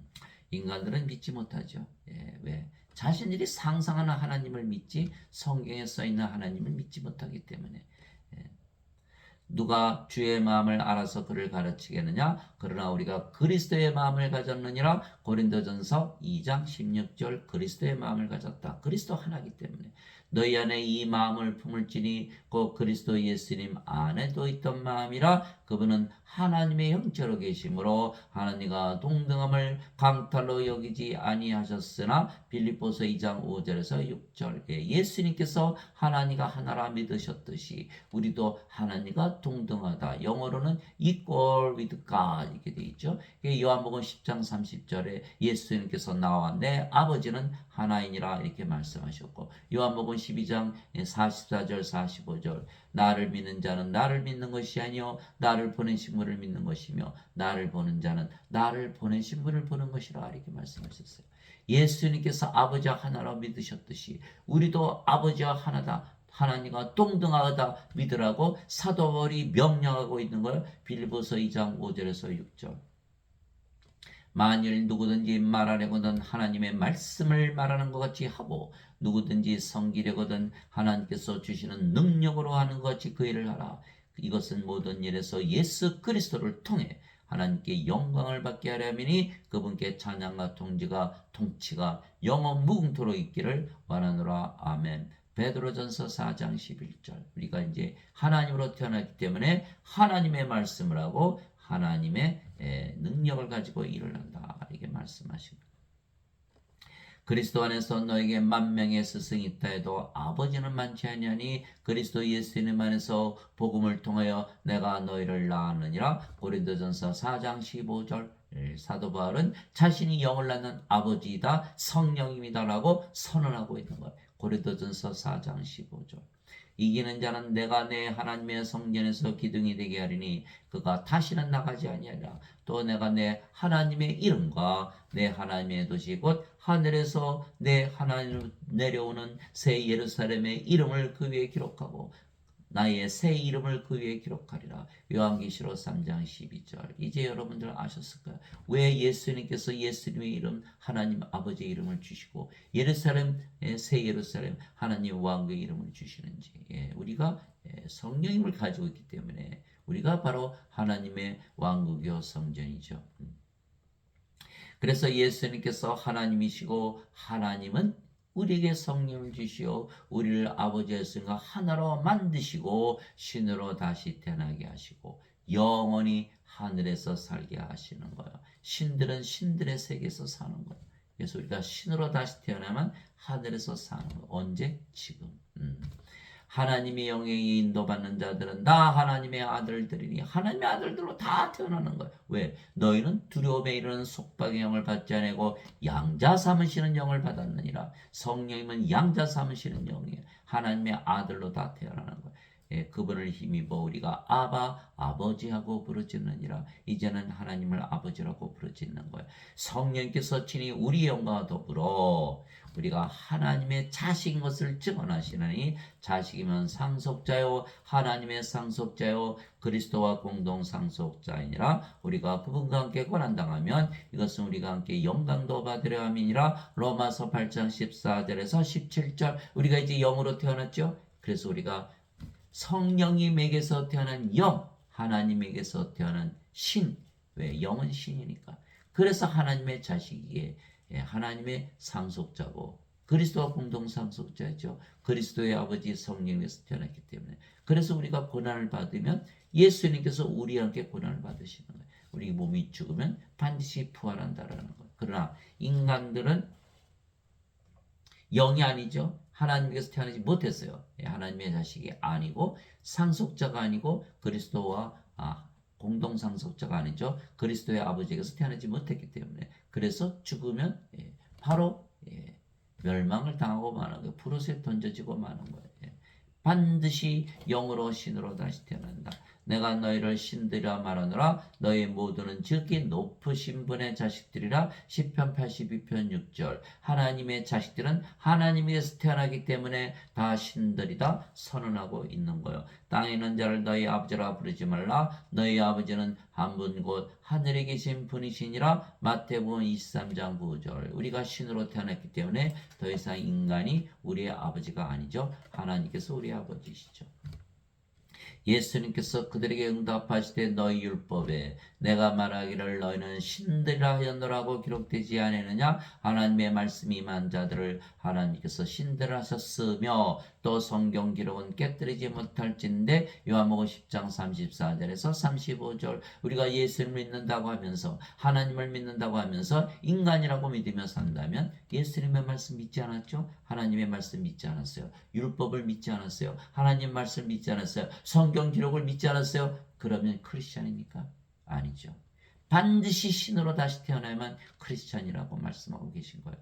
인간들은 믿지 못하죠. 예, 왜? 자신들이 상상하는 하나님을 믿지 성경에 써있는 하나님을 믿지 못하기 때문에. 예. 누가 주의 마음을 알아서 그를 가르치겠느냐? 그러나 우리가 그리스도의 마음을 가졌느니라. 고린도전서 2장 16절. 그리스도의 마음을 가졌다. 그리스도 하나이기 때문에. 너희 안에 이 마음을 품을지니 곧 그리스도 예수님 안에도 있던 마음이라. 그분은 하나님의 형체로 계심으로 하나님과 동등함을 강탈로 여기지 아니하셨으나. 빌립보서 2장 5절에서 6절. 예수님께서 하나님과 하나라 믿으셨듯이 우리도 하나님과 동등하다. 영어로는 equal with God 이렇게 되어 있죠. 요한복음 10장 30절에 예수님께서 나와 내 아버지는 하나이니라 이렇게 말씀하셨고, 요한복음 12장 44절 45절 나를 믿는 자는 나를 믿는 것이 아니요 나를 보내신 분을 믿는 것이며 나를 보는 자는 나를 보내신 분을 보는 것이라 이렇게 말씀하셨어요. 예수님께서 아버지와 하나라 믿으셨듯이 우리도 아버지와 하나다. 하나님과 동등하다 믿으라고 사도 바울이 명령하고 있는 거예요. 빌립보서 2장 5절에서 6절. 만일 누구든지 말하려거든 하나님의 말씀을 말하는 것 같이 하고 누구든지 섬기려거든 하나님께서 주시는 능력으로 하는 것 같이 그 일을 하라. 이것은 모든 일에서 예수 그리스도를 통해 하나님께 영광을 받게 하려면이 그분께 찬양과 통치가 영원 무궁토록 있기를 원하노라. 아멘. 베드로전서 4장 11절. 우리가 이제 하나님으로 태어났기 때문에 하나님의 말씀을 하고 하나님의 능력을 가지고 일을 한다. 이렇게 말씀하십니다. 그리스도 안에서 너에게 만명의 스승이 있다 해도 아버지는 많지 아니하니 그리스도 예수님 안에서 복음을 통하여 내가 너희를 낳았느니라. 고린도전서 4장 15절. 사도 바울은 자신이 영을 낳는 아버지이다, 성령입니다라고 선언하고 있는 거예요. 고린도전서 4장 15절. 이기는 자는 내가 내 하나님의 성전에서 기둥이 되게 하리니 그가 다시는 나가지 아니하리라. 또 내가 내 하나님의 이름과 내 하나님의 도시 곧 하늘에서 내 하나님으로 내려오는 새 예루살렘의 이름을 그 위에 기록하고 나의 새 이름을 그 위에 기록하리라. 요한계시록 3장 12절. 이제 여러분들 아셨을까요? 왜 예수님께서 예수님의 이름, 하나님 아버지의 이름을 주시고 예루살렘의 새 예루살렘, 하나님 왕국의 이름을 주시는지. 우리가 성령님을 가지고 있기 때문에 우리가 바로 하나님의 왕국이요 성전이죠. 그래서 예수님께서 하나님이시고 하나님은 우리에게 성령을 주시어 우리를 아버지의 성과 하나로 만드시고 신으로 다시 태어나게 하시고 영원히 하늘에서 살게 하시는 거예요. 신들은 신들의 세계에서 사는 거예요. 그래서 우리가 신으로 다시 태어나면 하늘에서 사는 거예요. 언제? 지금. 하나님의 영에 인도받는 자들은 나 하나님의 아들들이니 하나님의 아들들로 다 태어나는 거예요. 왜? 너희는 두려움에 이르는 속박의 영을 받지 아니하고 양자 삼으시는 영을 받았느니라. 성령님은 양자 삼으시는 영이에요. 하나님의 아들로 다 태어나는 거예요. 그분을 힘입어 우리가 아바 아버지하고 부르짖느니라. 이제는 하나님을 아버지라고 부르짖는 거예요. 성령께서 친히 우리 영과 더불어 우리가 하나님의 자식인 것을 증언하시느니 자식이면 상속자요 하나님의 상속자요 그리스도와 공동 상속자이니라. 우리가 그분과 함께 고난당하면 이것은 우리가 함께 영광도 받으려 함이니라. 로마서 8장 14절에서 17절. 우리가 이제 영으로 태어났죠. 그래서 우리가 성령님에게서 태어난 영, 하나님에게서 태어난 신. 왜? 영은 신이니까. 그래서 하나님의 자식이기에 하나님의 상속자고 그리스도와 공동 상속자죠. 그리스도의 아버지 성령에서 태어났기 때문에. 그래서 우리가 고난을 받으면 예수님께서 우리와 함께 고난을 받으시는 거예요. 우리 몸이 죽으면 반드시 부활한다라는 거예요. 그러나 인간들은 영이 아니죠. 하나님께서 태어나지 못했어요. 하나님의 자식이 아니고 상속자가 아니고 그리스도와 공동 상속자가 아니죠. 그리스도의 아버지에게서 태어나지 못했기 때문에. 그래서 죽으면 바로 멸망을 당하고 마는 거예요. 푸릇에 던져지고 마는 거예요. 반드시 영으로 신으로 다시 태어난다. 내가 너희를 신들이라 말하노라. 너희 모두는 지극히 높으신 분의 자식들이라. 시편 82편 6절. 하나님의 자식들은 하나님에게서 태어나기 때문에 다 신들이다 선언하고 있는 거예요. 땅에 있는 자를 너희 아버지라 부르지 말라. 너희 아버지는 한 분 곧 하늘에 계신 분이시니라. 마태복음 23장 9절. 우리가 신으로 태어났기 때문에 더 이상 인간이 우리의 아버지가 아니죠. 하나님께서 우리의 아버지시죠. 예수님께서 그들에게 응답하시되 너희 율법에 내가 말하기를 너희는 신들이라 하였노라고 기록되지 않았느냐. 하나님의 말씀이 임한 자들을 하나님께서 신들 하셨으며 또 성경 기록은 깨뜨리지 못할진대. 요한복음 10장 34절에서 35절. 우리가 예수를 믿는다고 하면서 하나님을 믿는다고 하면서 인간이라고 믿으며 산다면 예수님의 말씀 믿지 않았죠? 하나님의 말씀 믿지 않았어요. 율법을 믿지 않았어요. 하나님 말씀 믿지 않았어요. 성경 기록을 믿지 않았어요. 그러면 크리스찬입니까? 아니죠. 반드시 신으로 다시 태어나야만 크리스찬이라고 말씀하고 계신 거예요.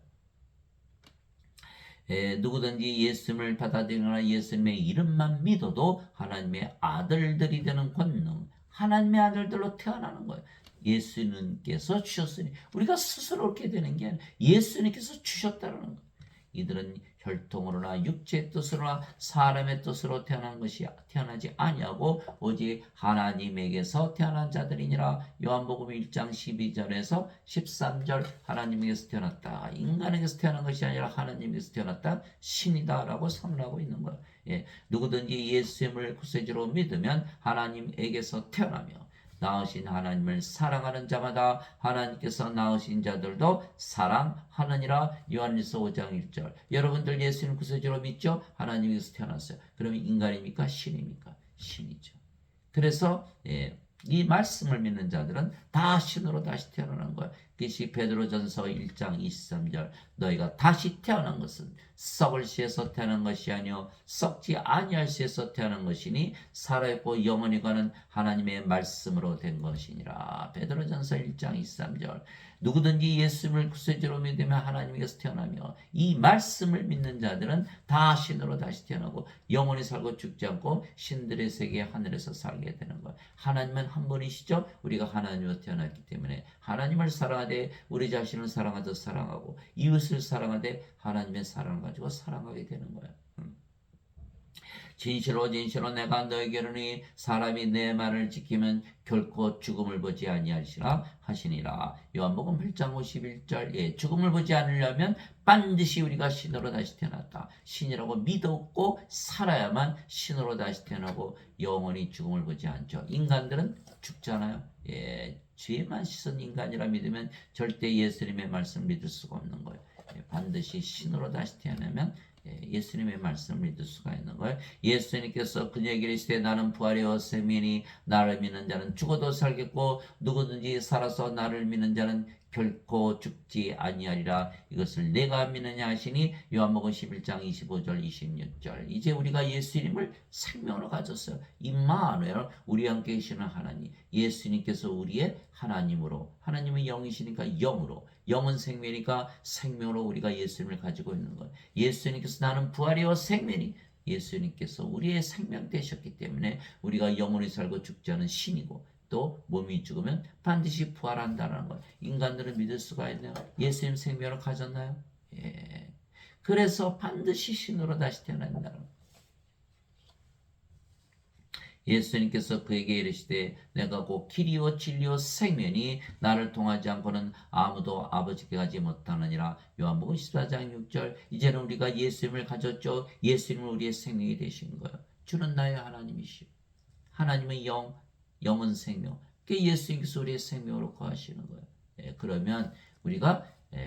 누구든지 예수님을 받아들이거나 예수님의 이름만 믿어도 하나님의 아들들이 되는 권능, 하나님의 아들들로 태어나는 거예요. 예수님께서 주셨으니 우리가 스스로 그렇게 되는 게 아니라 예수님께서 주셨다는 거예요. 이들은 혈통으로나 육체의 뜻으로나 사람의 뜻으로 태어나지 아니하고 오직 하나님에게서 태어난 자들이니라. 요한복음 1장 12절에서 13절. 하나님에게서 태어났다. 인간에게서 태어난 것이 아니라 하나님에게서 태어났다. 신이다라고 선언하고 있는 거예요. 누구든지 예수님을 구세주로 믿으면 하나님에게서 태어나며 낳으신 하나님을 사랑하는 자마다 하나님께서 낳으신 자들도 사랑하느니라. 요한일서 5장 1절. 여러분들 예수님 구세주로 믿죠? 하나님에게서 태어났어요. 그러면 인간입니까? 신입니까? 신이죠. 그래서 이 말씀을 믿는 자들은 다 신으로 다시 태어나는 거예요. 그것이 베드로전서 1장 23절 너희가 다시 태어난 것은 썩을 씨에서 태어난 것이 아니요 썩지 아니할 씨에서 태어난 것이니 살아있고 영원히 가는 하나님의 말씀으로 된 것이니라. 베드로전서 1장 23절 누구든지 예수님을 구세주로 믿으면 하나님께서 태어나며 이 말씀을 믿는 자들은 다 신으로 다시 태어나고 영원히 살고 죽지 않고 신들의 세계 하늘에서 살게 되는 거예요. 하나님은 한 분이시죠. 우리가 하나님으로 태어났기 때문에 하나님을 사랑하되 우리 자신을 사랑하듯 사랑하고 이웃을 사랑하되 하나님의 사랑을 가지고 사랑하게 되는 거예요. 진실로 진실로 내가 너에게 이르노니 사람이 내 말을 지키면 결코 죽음을 보지 아니하리라 하시니라. 요한복음 8장 51절 예, 죽음을 보지 않으려면 반드시 우리가 신으로 다시 태어났다. 신이라고 믿었고 살아야만 신으로 다시 태어나고 영원히 죽음을 보지 않죠. 인간들은 죽잖아요. 예, 죄만 씻은 인간이라 믿으면 절대 예수님의 말씀을 믿을 수가 없는 거예요. 예, 반드시 신으로 다시 태어나면 예수님의 말씀을 믿을 수가 있는 거예요. 예수님께서 그에게 이르시되 나는 부활이요 생명이니 나를 믿는 자는 죽어도 살겠고 누구든지 살아서 나를 믿는 자는 결코 죽지 아니하리라. 이것을 내가 믿느냐 하시니 요한복음 11장 25절 26절 이제 우리가 예수님을 생명으로 가졌어요. 임마누엘 우리와 함께 계시는 하나님 예수님께서 우리의 하나님으로 하나님은 영이시니까 영으로 영은 생명이니까 생명으로 우리가 예수님을 가지고 있는 거예요. 예수님께서 나는 부활이요 생명이 예수님께서 우리의 생명 되셨기 때문에 우리가 영원히 살고 죽지 않은 신이고 또 몸이 죽으면 반드시 부활한다는 거예요. 인간들은 믿을 수가 있나요? 예수님 생명을 가졌나요? 예. 그래서 반드시 신으로 다시 태어난다는 거예요. 예수님께서 그에게 이르시되 내가 곧 길이요 진리요 생명이 나를 통하지 않고는 아무도 아버지께 가지 못하느니라. 요한복음 14장 6절 이제는 우리가 예수님을 가졌죠. 예수님은 우리의 생명이 되신 거예요. 주는 나의 하나님이시오. 하나님은 영은 생명. 그 예수님께서 우리의 생명으로 거하시는 거예요. 예, 그러면 우리가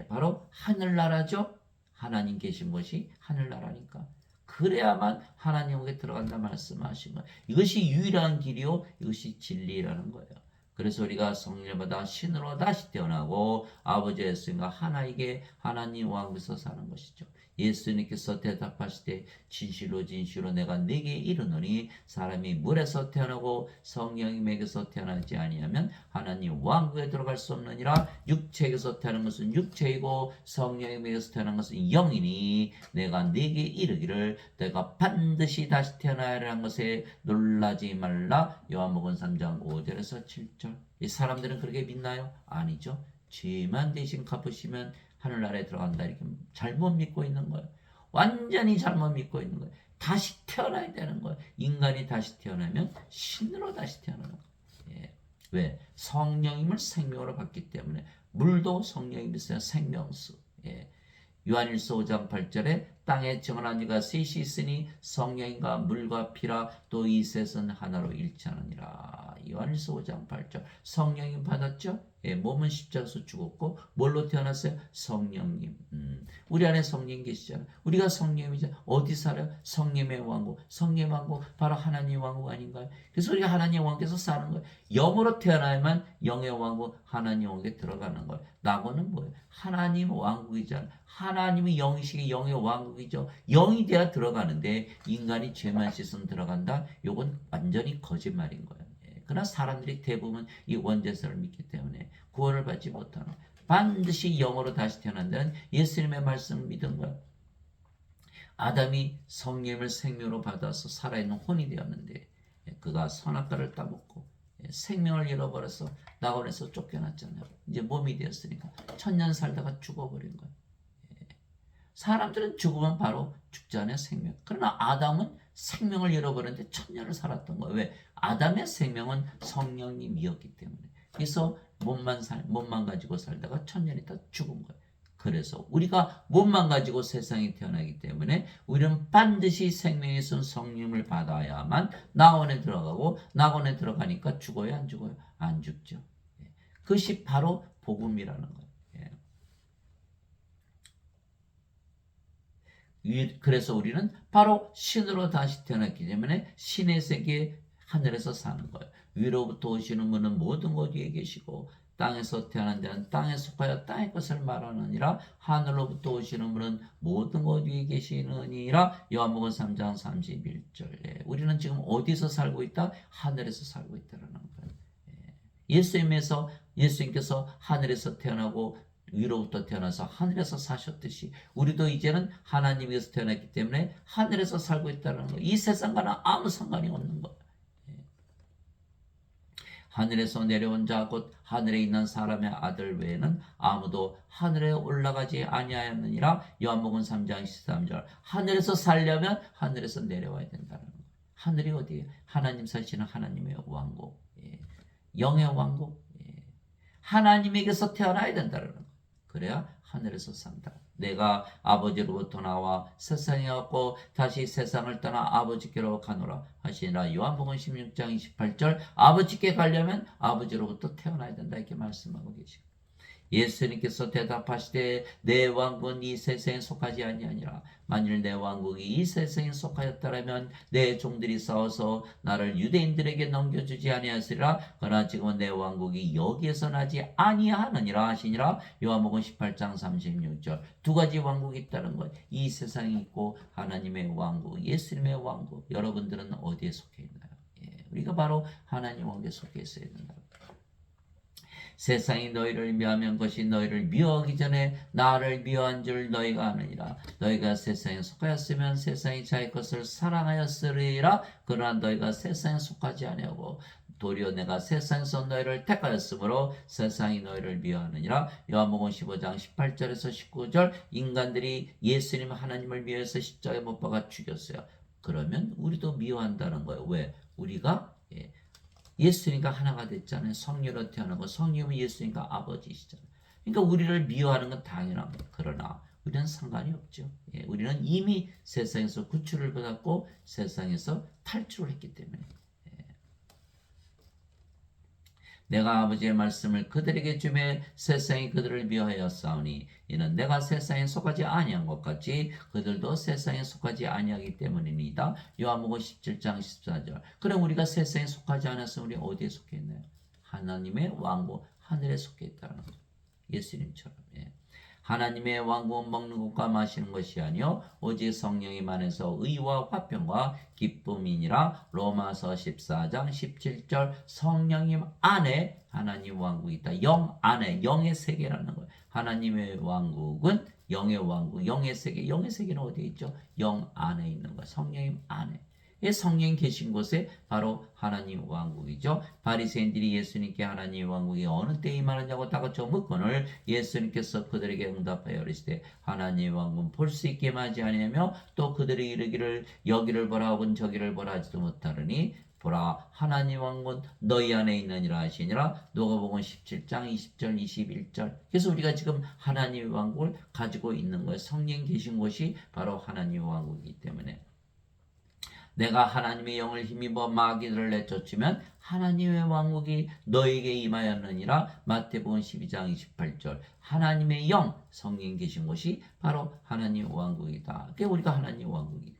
바로 하늘나라죠. 하나님 계신 곳이 하늘나라니까. 그래야만 하나님에게 들어간다 말씀하신 거예요. 이것이 유일한 길이요. 이것이 진리라는 거예요. 그래서 우리가 성령을 받아 신으로 다시 태어나고 아버지의 예수님과 하나에게 하나님 왕국에서 사는 것이죠. 예수님께서 대답하실 때 진실로 진실로 내가 네게 이르노니 사람이 물에서 태어나고 성령님에게서 태어나지 아니하면 하나님 왕국에 들어갈 수 없느니라. 육체에게서 태어난 것은 육체이고 성령님에게서 태어난 것은 영이니 내가 네게 이르기를 내가 반드시 다시 태어나야 하는 것에 놀라지 말라. 요한복음 3장 5절에서 7절 이 사람들은 그렇게 믿나요? 아니죠. 죄만 대신 갚으시면 하늘나라에 들어간다 이렇게 잘못 믿고 있는 거예요. 완전히 잘못 믿고 있는 거예요. 다시 태어나야 되는 거예요. 인간이 다시 태어나면 신으로 다시 태어나는 거예요. 예. 왜? 성령님을 생명으로 받기 때문에 물도 성령님이 있어요. 생명수. 예. 요한일서 5장 8절에 땅에 정한 이가 셋이 있으니 성령과 물과 피라 또 이 셋은 하나로 일치하느니라. 요한일서 5장 8절 성령님 받았죠? 예, 몸은 십자가에서 죽었고 뭘로 태어났어요? 성령님. 우리 안에 성령 계시잖아요. 우리가 성령이죠. 어디 살아요? 성령의 왕국. 성령의 왕국 바로 하나님의 왕국 아닌가요? 그래서 우리가 하나님의 왕국에서 사는 거예요. 영으로 태어나야만 영의 왕국 하나님 왕국에 들어가는 거예요. 낙원은 뭐예요? 하나님 왕국이잖아요. 하나님이 영이시기 영의 왕국이죠. 영이 돼야 들어가는데 인간이 죄만 씻으면 들어간다? 이건 완전히 거짓말인 거예요. 그러나 사람들이 대부분 이 원죄설을 믿기 때문에 구원을 받지 못하는 반드시 영으로 다시 태어난다는 예수님의 말씀을 믿은 거예요. 아담이 성령을 생명으로 받아서 살아있는 혼이 되었는데 그가 선악과를 따먹고 생명을 잃어버려서 낙원에서 쫓겨났잖아요. 이제 몸이 되었으니까 천년 살다가 죽어버린 거예요. 사람들은 죽으면 바로 죽잖아요. 생명. 그러나 아담은 생명을 잃어버렸는데 천년을 살았던 거예요. 왜? 아담의 생명은 성령님이었기 때문에. 그래서 몸만 가지고 살다가 천년 있다 죽은 거예요. 그래서 우리가 몸만 가지고 세상에 태어나기 때문에 우리는 반드시 생명의 선 성령을 받아야만 낙원에 들어가고 낙원에 들어가니까 죽어요? 안 죽어요? 안 죽죠. 그것이 바로 복음이라는 거예요. 그래서 우리는 바로 신으로 다시 태어났기 때문에 신의 세계에 하늘에서 사는 거예요. 위로부터 오시는 분은 모든 것 위에 계시고 땅에서 태어난 자는 땅에 속하여 땅의 것을 말하느니라. 하늘로부터 오시는 분은 모든 것 위에 계시느니라. 요한복음 3장 31절에 우리는 지금 어디서 살고 있다? 하늘에서 살고 있다는 거예요. 예수님께서 하늘에서 태어나고 위로부터 태어나서 하늘에서 사셨듯이 우리도 이제는 하나님께서 태어났기 때문에 하늘에서 살고 있다는 거예요. 이 세상과는 아무 상관이 없는 거예요. 하늘에서 내려온 자 곧 하늘에 있는 사람의 아들 외에는 아무도 하늘에 올라가지 아니하였느니라. 요한복음 3장 13절. 하늘에서 살려면 하늘에서 내려와야 된다는 거예요. 하늘이 어디예요? 하나님 사시는 하나님의 왕국, 영의 왕국, 하나님에게서 태어나야 된다는 거예요. 그래야 하늘에서 산다. 내가 아버지로부터 나와 세상에 왔고 다시 세상을 떠나 아버지께로 가노라 하시니라. 요한복음 16장 28절. 아버지께 가려면 아버지로부터 태어나야 된다 이렇게 말씀하고 계시고, 예수님께서 대답하시되 내 왕국은 이 세상에 속하지 아니하니라. 만일 내 왕국이 이 세상에 속하였더라면 내 종들이 싸워서 나를 유대인들에게 넘겨주지 아니하였으리라. 그러나 지금은 내 왕국이 여기에서 나지 아니하느니라 하시니라. 요한복음 18장 36절. 두 가지 왕국이 있다는 것. 이 세상이 있고 하나님의 왕국, 예수님의 왕국. 여러분들은 어디에 속해 있나요? 우리가 바로 하나님 왕국에 속해 있어야 된다. 세상이 너희를 미워하면 그것이 너희를 미워하기 전에 나를 미워한 줄 너희가 아느니라. 너희가 세상에 속하였으면 세상이 자기 것을 사랑하였으리라. 그러나 너희가 세상에 속하지 아니하고 도리어 내가 세상에서 너희를 택하였으므로 세상이 너희를 미워하느니라. 요한복음 15장 18절에서 19절. 인간들이 예수님 하나님을 미워해서 십자가에 못 박아 죽였어요. 그러면 우리도 미워한다는 거예요. 왜? 우리가 예수님과 하나가 됐잖아요. 성령으로 태어나고 성령은 예수님과 아버지시잖아요. 그러니까 우리를 미워하는 건 당연한 거예요. 그러나 우리는 상관이 없죠. 우리는 이미 세상에서 구출을 받았고 세상에서 탈출을 했기 때문에. 내가 아버지의 말씀을 그들에게 주매 세상이 그들을 미워하였사오니 이는 내가 세상에 속하지 아니한 것 같이 그들도 세상에 속하지 아니하기 때문이니이다. 요한복음 17장 14절. 그럼 우리가 세상에 속하지 않았으면 우리 어디에 속해 있나요? 하나님의 왕국, 하늘에 속해 있다는 거죠. 예수님처럼. 하나님의 왕국은 먹는 것과 마시는 것이 아니요 오직 성령이 만에서 의와 화평과 기쁨이니라. 로마서 14장 17절. 성령님 안에 하나님 왕국이 있다. 영 안에, 영의 세계라는 거예요. 하나님의 왕국은 영의 왕국, 영의 세계. 영의 세계는 어디에 있죠? 영 안에 있는 거예요. 성령님 안에. 성령이 계신 곳에 바로 하나님 왕국이죠. 바리새인들이 예수님께 하나님 왕국이 어느 때에 임하느냐고 다그쳐 묻거늘 예수님께서 그들에게 응답하여 이르시되 하나님 왕국은 볼 수 있게 하지 아니하며 또 그들이 이르기를 여기를 보라 혹은 저기를 보라 하지도 못하느니 보라 하나님 왕국은 너희 안에 있느니라 하시니라. 누가복음 17장 20절 21절. 그래서 우리가 지금 하나님의 왕국을 가지고 있는 거예요. 성령 계신 곳이 바로 하나님의 왕국이기 때문에. 내가 하나님의 영을 힘입어 마귀들을 내쫓으면 하나님의 왕국이 너에게 임하였느니라. 마태복음 12장 28절. 하나님의 영, 성령 계신 곳이 바로 하나님의 왕국이다. 그게 우리가 하나님의 왕국이다.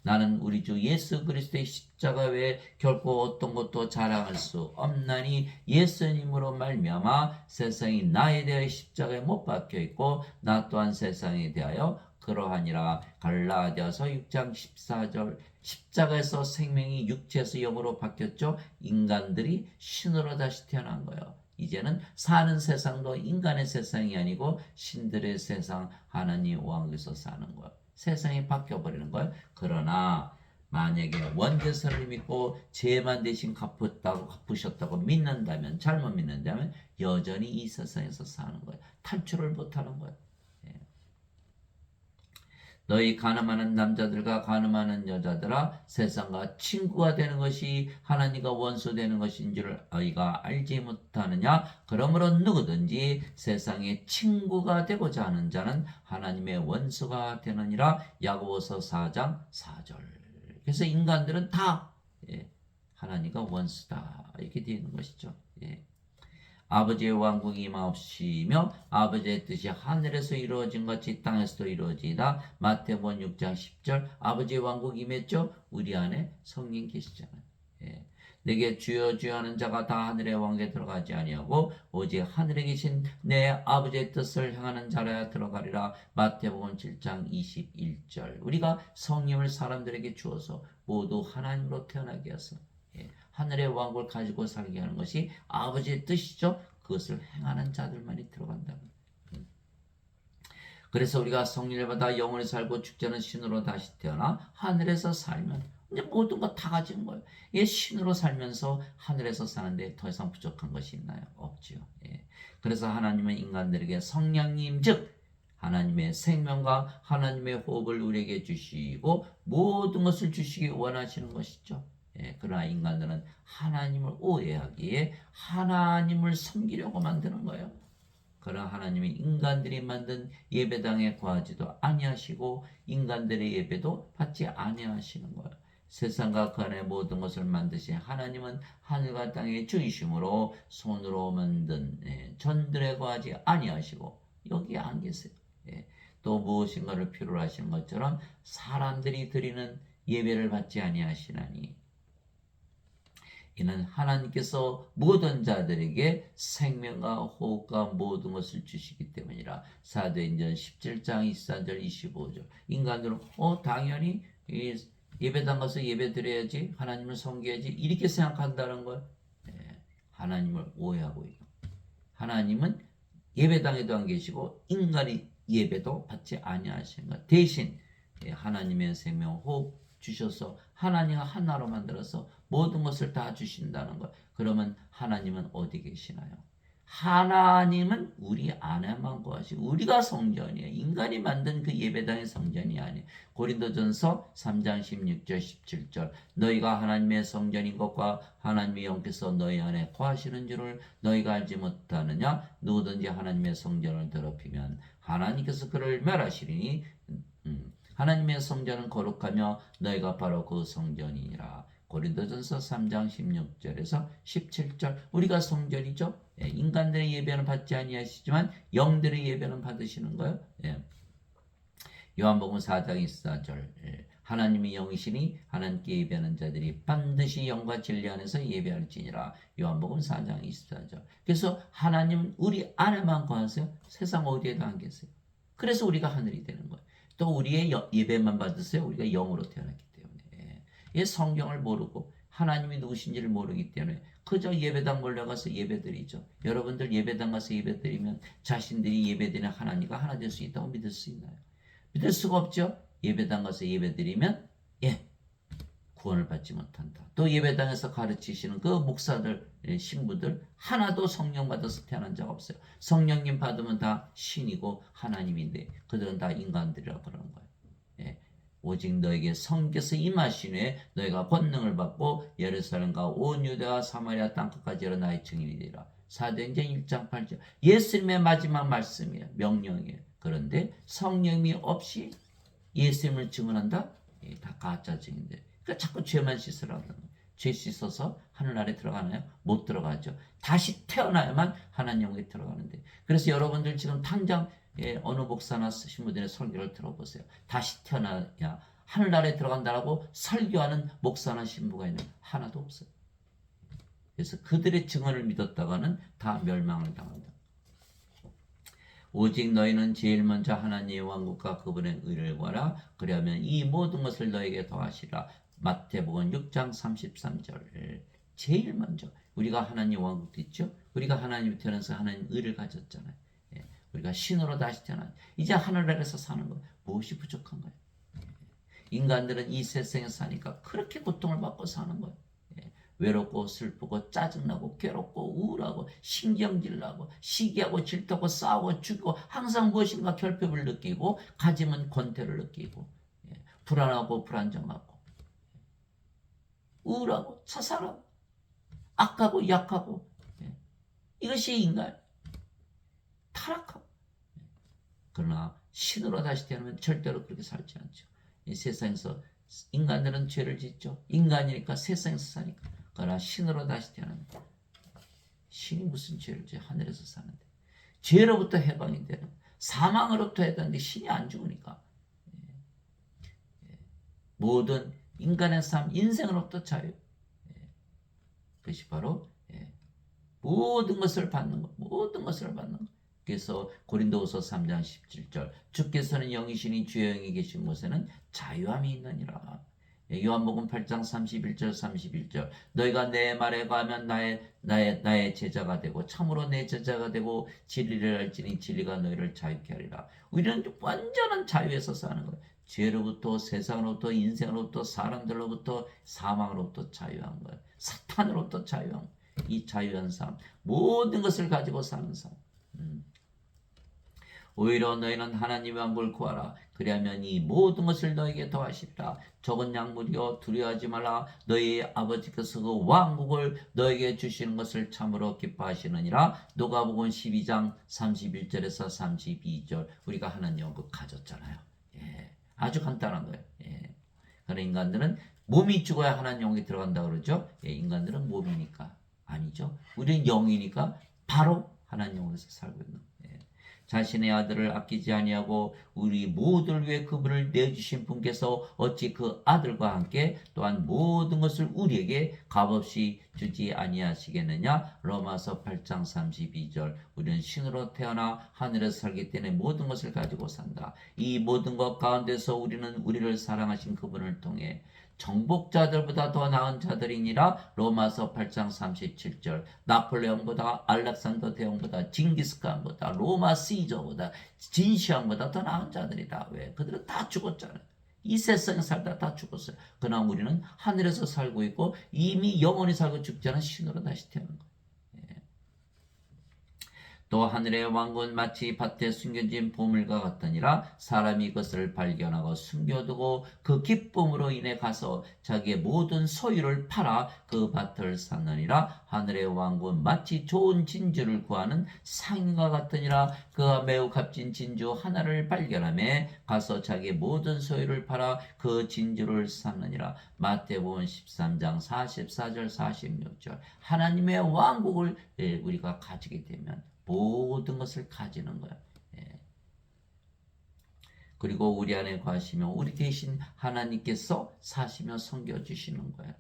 나는 우리 주 예수 그리스도의 십자가 외에 결코 어떤 것도 자랑할 수 없나니 예수님으로 말미암아 세상이 나에 대하여 십자가에 못 박혀 있고 나 또한 세상에 대하여 그러하니라. 갈라디아서 6장 14절. 십자가에서 생명이 육체에서 영으로 바뀌었죠. 인간들이 신으로 다시 태어난 거예요. 이제는 사는 세상도 인간의 세상이 아니고 신들의 세상, 하나님 왕국에서 사는 거예요. 세상이 바뀌어버리는 거예요. 그러나 만약에 원죄사를 믿고 죄만 대신 갚으셨다고 믿는다면, 잘못 믿는다면 여전히 이 세상에서 사는 거예요. 탈출을 못하는 거예요. 너희 가늠하는 남자들과 가늠하는 여자들아 세상과 친구가 되는 것이 하나님과 원수 되는 것인 줄 너희가 알지 못하느냐. 그러므로 누구든지 세상의 친구가 되고자 하는 자는 하나님의 원수가 되느니라. 야고보서 4장 4절. 그래서 인간들은 다 하나님과 원수다 이렇게 되어 있는 것이죠. 아버지의 왕국이 임하옵시며 아버지의 뜻이 하늘에서 이루어진 같이 땅에서도 이루어지이다. 마태복음 6장 10절. 아버지의 왕국이 임했죠. 우리 안에 성령 계시잖아요. 예. 내게 주여 주여 하는 자가 다 하늘의 왕국에 들어가지 아니하고 오직 하늘에 계신 내 아버지의 뜻을 행하는 자라야 들어가리라. 마태복음 7장 21절. 우리가 성령을 사람들에게 주어서 모두 하나님으로 태어나게 해서 하늘의 왕국을 가지고 살게 하는 것이 아버지의 뜻이죠. 그것을 행하는 자들만이 들어간다. 그래서 우리가 성령을 받아 영원히 살고 죽지 않은 신으로 다시 태어나 하늘에서 살면 이제 모든 거 다 가진 거예요. 이 신으로 살면서 하늘에서 사는데 더 이상 부족한 것이 있나요? 없지요. 예. 그래서 하나님은 인간들에게 성령님 즉 하나님의 생명과 하나님의 호흡을 우리에게 주시고 모든 것을 주시기 원하시는 것이죠. 예. 그러나 인간들은 하나님을 오해하기에 하나님을 섬기려고 만드는 거예요. 그러나 하나님이 인간들이 만든 예배당에 거하지도 아니하시고 인간들의 예배도 받지 아니하시는 거예요. 세상과 그 안의 모든 것을 만드신 하나님은 하늘과 땅의 주이심으로 손으로 만든 전들에 거하지 아니하시고 여기 안 계세요. 또 무엇인가를 필요로 하시는 것처럼 사람들이 드리는 예배를 받지 아니하시나니 이는 하나님께서 모든 자들에게 생명과 호흡과 모든 것을 주시기 때문이라. 사도행전 17장 24절 25절. 인간들은 당연히 예배당 가서 예배 드려야지 하나님을 섬겨야지 이렇게 생각한다는 걸 하나님을 오해하고 있고 하나님은 예배당에도 안 계시고 인간이 예배도 받지 아니하시는 것. 대신 하나님의 생명 호흡 주셔서 하나님과 하나로 만들어서 모든 것을 다 주신다는 것. 그러면 하나님은 어디 계시나요? 하나님은 우리 안에만 거하시고 우리가 성전이에요. 인간이 만든 그 예배당의 성전이 아니에요. 고린도전서 3장 16절 17절 너희가 하나님의 성전인 것과 하나님의 영께서 너희 안에 거하시는 줄을 너희가 알지 못하느냐? 누구든지 하나님의 성전을 더럽히면 하나님께서 그를 멸하시리니 하나님의 성전은 거룩하며 너희가 바로 그 성전이니라. 고린도전서 3장 16절에서 17절 우리가 성전이죠. 인간들의 예배는 받지 아니하시지만 영들의 예배는 받으시는 거예요. 요한복음 4장 24절 하나님이 영이시니 하나님께 예배하는 자들이 반드시 영과 진리 안에서 예배할지니라. 요한복음 4장 24절. 그래서 하나님은 우리 안에만 거하세요. 세상 어디에도 안 계세요. 그래서 우리가 하늘이 되는 거예요. 또 우리의 예배만 받으세요. 우리가 영으로 태어났기 때문에. 이 성경을 모르고 하나님이 누구신지를 모르기 때문에 그저 예배당 몰려가서 예배드리죠. 여러분들 예배당 가서 예배드리면 자신들이 예배드리는 하나님과 하나 될 수 있다고 믿을 수 있나요? 믿을 수가 없죠. 예배당 가서 예배드리면 구원을 받지 못한다. 또 예배당에서 가르치시는 그 목사들, 신부들 하나도 성령 받아서 태어난 자가 없어요. 성령님 받으면 다 신이고 하나님인데 그들은 다 인간들이라고 그러는 거예요. 오직 너에게 성께서 임하시네 너희가 권능을 받고 예루살렘과 온 유대와 사마리아 땅끝까지 이르러 나의 증인이 되리라. 사도행전 1장 8절 예수님의 마지막 말씀이에요. 명령이에요. 그런데 성령이 없이 예수님을 증언한다? 다 가짜 증인들. 그러니까 자꾸 죄만 씻으라고 그러는 거예요. 죄 씻어서 하늘나라에 들어가나요? 못 들어가죠. 다시 태어나야만 하나님 영에 들어가는데. 그래서 여러분들 지금 당장 어느 목사나 신부들의 설교를 들어보세요. 다시 태어나야 하늘나라에 들어간다라고 설교하는 목사나 신부가 있는 하나도 없어요. 그래서 그들의 증언을 믿었다가는 다 멸망을 당한다. 오직 너희는 제일 먼저 하나님의 왕국과 그분의 의를 구하라. 그러면 이 모든 것을 너에게 더하시라. 마태복음 6장 33절. 제일 먼저 우리가 하나님 왕국도 있죠. 우리가 하나님 태어나서 하나님 의를 가졌잖아요. 우리가 신으로 다시 태어나 이제 하늘나라에서 사는 거 무엇이 부족한 거예요? 인간들은 이 세상에서 사니까 그렇게 고통을 받고 사는 거예요. 외롭고 슬프고 짜증나고 괴롭고 우울하고 신경질나고 시기하고 질투하고 싸우고 죽이고 항상 무엇인가 결핍을 느끼고 가지면 권태를 느끼고 불안하고 불안정하고 우울하고 자살하고 악하고 약하고 이것이 인간 타락하고 그러나 신으로 다시 태어나면 절대로 그렇게 살지 않죠. 이 세상에서 인간들은 죄를 짓죠. 인간이니까 세상에서 사니까. 그러나 신으로 다시 태어납니다. 신이 무슨 죄를 지 하늘에서 사는데 죄로부터 해방이 되는 사망으로부터 해방되는데 신이 안 죽으니까 모든 인간의 삶 인생으로부터 자유 그것이 바로 모든 것을 받는 것, 모든 것을 받는 것. 그래서 고린도후서 3장 17절 주께서는 영이시니 주의 영이 계신 곳에는 자유함이 있느니라. 요한복음 8장 31절 31절 너희가 내 말에 거하면 나의 제자가 되고 참으로 내 제자가 되고 진리를 알지니 진리가 너희를 자유케 하리라. 우리는 완전한 자유에서 사는 거예요. 죄로부터 세상으로부터 인생으로부터 사람들로부터 사망으로부터 자유한 거예요. 사탄으로부터 자유한 거예요. 이 자유한 삶 모든 것을 가지고 사는 삶. 오히려 너희는 하나님의 왕국을 구하라. 그리하면 이 모든 것을 너에게 더하시리라. 적은 약물이여 두려워하지 말라. 너희 아버지께서 그 왕국을 너에게 주시는 것을 참으로 기뻐하시느니라. 누가복음 12장 31절에서 32절 우리가 하나님 왕국 가졌잖아요. 아주 간단한 거예요. 그러나 인간들은 몸이 죽어야 하나님 영이 들어간다 그러죠. 인간들은 몸이니까 아니죠. 우리는 영이니까 바로 하나님 영에서 살고 있는 거예요. 자신의 아들을 아끼지 아니하고 우리 모두를 위해 그분을 내주신 분께서 어찌 그 아들과 함께 또한 모든 것을 우리에게 값없이 주지 아니하시겠느냐. 로마서 8장 32절 우리는 신으로 태어나 하늘에서 살기 때문에 모든 것을 가지고 산다. 이 모든 것 가운데서 우리는 우리를 사랑하신 그분을 통해 정복자들보다 더 나은 자들이니라. 로마서 8장 37절 나폴레옹보다 알렉산더 대왕보다 징기스칸보다 로마 시저보다 진시황보다 더 나은 자들이다. 왜? 그들은 다 죽었잖아요. 이 세상에 살다 다 죽었어요. 그러나 우리는 하늘에서 살고 있고 이미 영원히 살고 죽지 않은 신으로 다시 태어난 거예요. 또 하늘의 왕국은 마치 밭에 숨겨진 보물과 같으니라. 사람이 그것을 발견하고 숨겨두고 그 기쁨으로 인해 가서 자기의 모든 소유를 팔아 그 밭을 샀느니라. 하늘의 왕국은 마치 좋은 진주를 구하는 상인과 같으니라. 그가 매우 값진 진주 하나를 발견하며 가서 자기의 모든 소유를 팔아 그 진주를 샀느니라. 마태복음 13장 44절 46절 하나님의 왕국을 우리가 가지게 되면 모든 것을 가지는 거야. 그리고 우리 안에 거하시며 우리 대신 하나님께서 사시며 섬겨주시는 거야.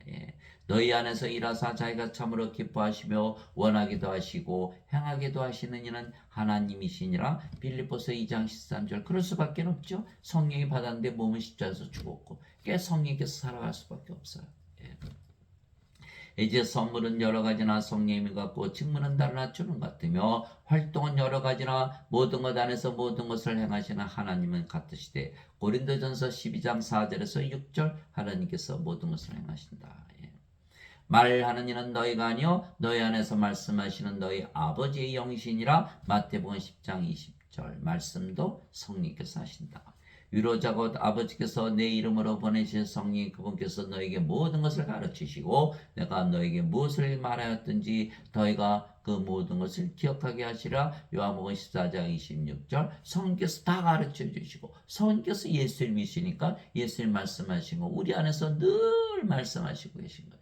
너희 안에서 일하사 자기가 참으로 기뻐하시며 원하기도 하시고 행하기도 하시는 이는 하나님이시니라. 빌립보서 2장 13절 그럴 수밖에 없죠. 성령이 받았는데 몸은 십자가에서 죽었고 성령께서 살아갈 수밖에 없어요. 이제 선물은 여러 가지나 성령이 갖고 직분은 달라 주는 것 같으며 활동은 여러 가지나 모든 것 안에서 모든 것을 행하시는 하나님은 같으시되 고린도전서 12장 4절에서 6절 하나님께서 모든 것을 행하신다. 말하는 이는 너희가 아니요 너희 안에서 말씀하시는 너희 아버지의 영이시니라. 마태복음 10장 20절 말씀도 성령께서 하신다. 위로자 곧 아버지께서 내 이름으로 보내신 성령 그분께서 너에게 모든 것을 가르치시고 내가 너에게 무엇을 말하였든지 너희가 그 모든 것을 기억하게 하시라. 요한복음 14장 26절 성령께서 다 가르쳐 주시고 성령께서 예수님이시니까 예수님 말씀하시고 우리 안에서 늘 말씀하시고 계신 거예요.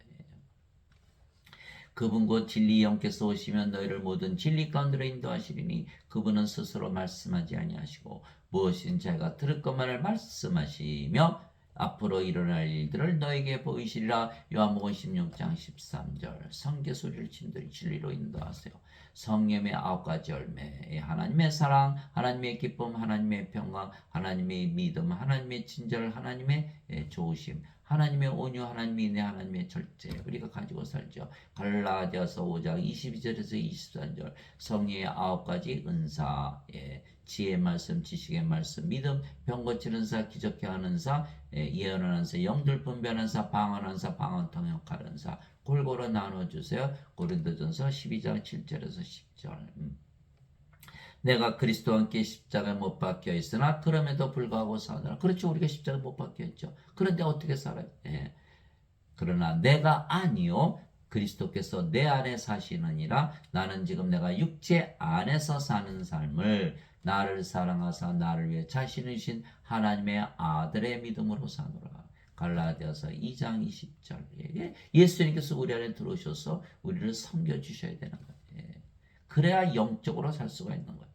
그분 곧 진리 영께서 오시면 너희를 모든 진리 가운데로 인도하시리니 그분은 스스로 말씀하지 아니하시고 무엇이든 자기가 들을 것만을 말씀하시며 앞으로 일어날 일들을 너에게 보이시리라. 요한복음 16장 13절 성계 소리를 진리로 인도하세요. 성령의 9가지 열매 하나님의 사랑, 하나님의 기쁨, 하나님의 평강, 하나님의 믿음, 하나님의 친절, 하나님의 좋으심, 하나님의 온유, 하나님의 인내, 하나님의 절제 우리가 가지고 살죠. 갈라디아서 5장 22절에서 24절 성령의 9가지 은사 지혜의 말씀, 지식의 말씀, 믿음, 병 고치는 사, 기적케 하는 사, 예언하는 사, 영들 분별하는 사, 방언하는 사, 방언 통역하는 사 골고루 나눠주세요. 고린도전서 12장 7절에서 10절 내가 그리스도와 함께 십자가에 못 박혀 있으나 그럼에도 불구하고 사느라. 그렇죠. 우리가 십자가에 못 박혀 있죠. 그런데 어떻게 살아요? 그러나 내가 아니요 그리스도께서 내 안에 사시느니라. 나는 지금 내가 육체 안에서 사는 삶을 나를 사랑하사 나를 위해 자신이신 하나님의 아들의 믿음으로 사노라. 갈라디아서 2장 20절 예수님께서 우리 안에 들어오셔서 우리를 섬겨주셔야 되는 거예요. 그래야 영적으로 살 수가 있는 거예요.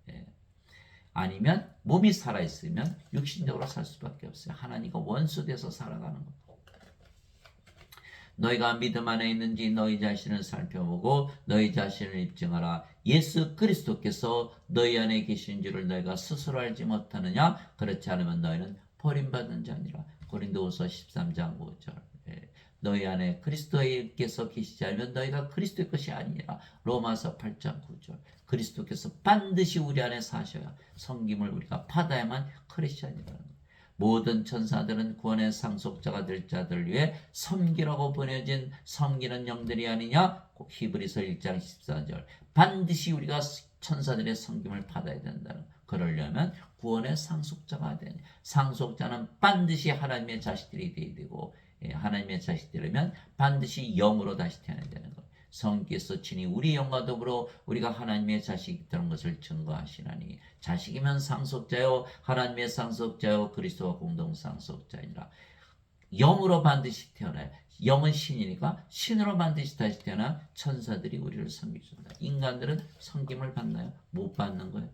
아니면 몸이 살아있으면 육신적으로 살 수밖에 없어요. 하나님과 원수돼서 살아가는 거예요. 너희가 믿음 안에 있는지 너희 자신을 살펴보고 너희 자신을 입증하라. 예수 그리스도께서 너희 안에 계신 줄을 너희가 스스로 알지 못하느냐? 그렇지 않으면 너희는 버림받은 자니라. 고린도후서 13장 5절. 너희 안에 그리스도께서 계시지 않으면 너희가 그리스도의 것이 아니라. 로마서 8장 9절. 그리스도께서 반드시 우리 안에 사셔야 성김을 우리가 받아야만 크리스찬이라는 거예요. 모든 천사들은 구원의 상속자가 될 자들을 위해 섬기라고 보내진 섬기는 영들이 아니냐? 히브리서 1장 14절. 반드시 우리가 천사들의 섬김을 받아야 된다는 거예요. 그러려면 구원의 상속자가 되는, 상속자는 반드시 하나님의 자식들이 되어야 되고, 하나님의 자식들이면 반드시 영으로 다시 태어나야 되는 거예요. 성께서 친히 우리 영과 더불어 우리가 하나님의 자식이 되는 것을 증거하시나니, 자식이면 상속자요 하나님의 상속자요 그리스도와 공동 상속자이니라. 영으로 반드시 태어나요. 영은 신이니까 신으로 반드시 다시 태어나 천사들이 우리를 섬겨준다. 인간들은 섬김을 받나요? 못 받는 거예요.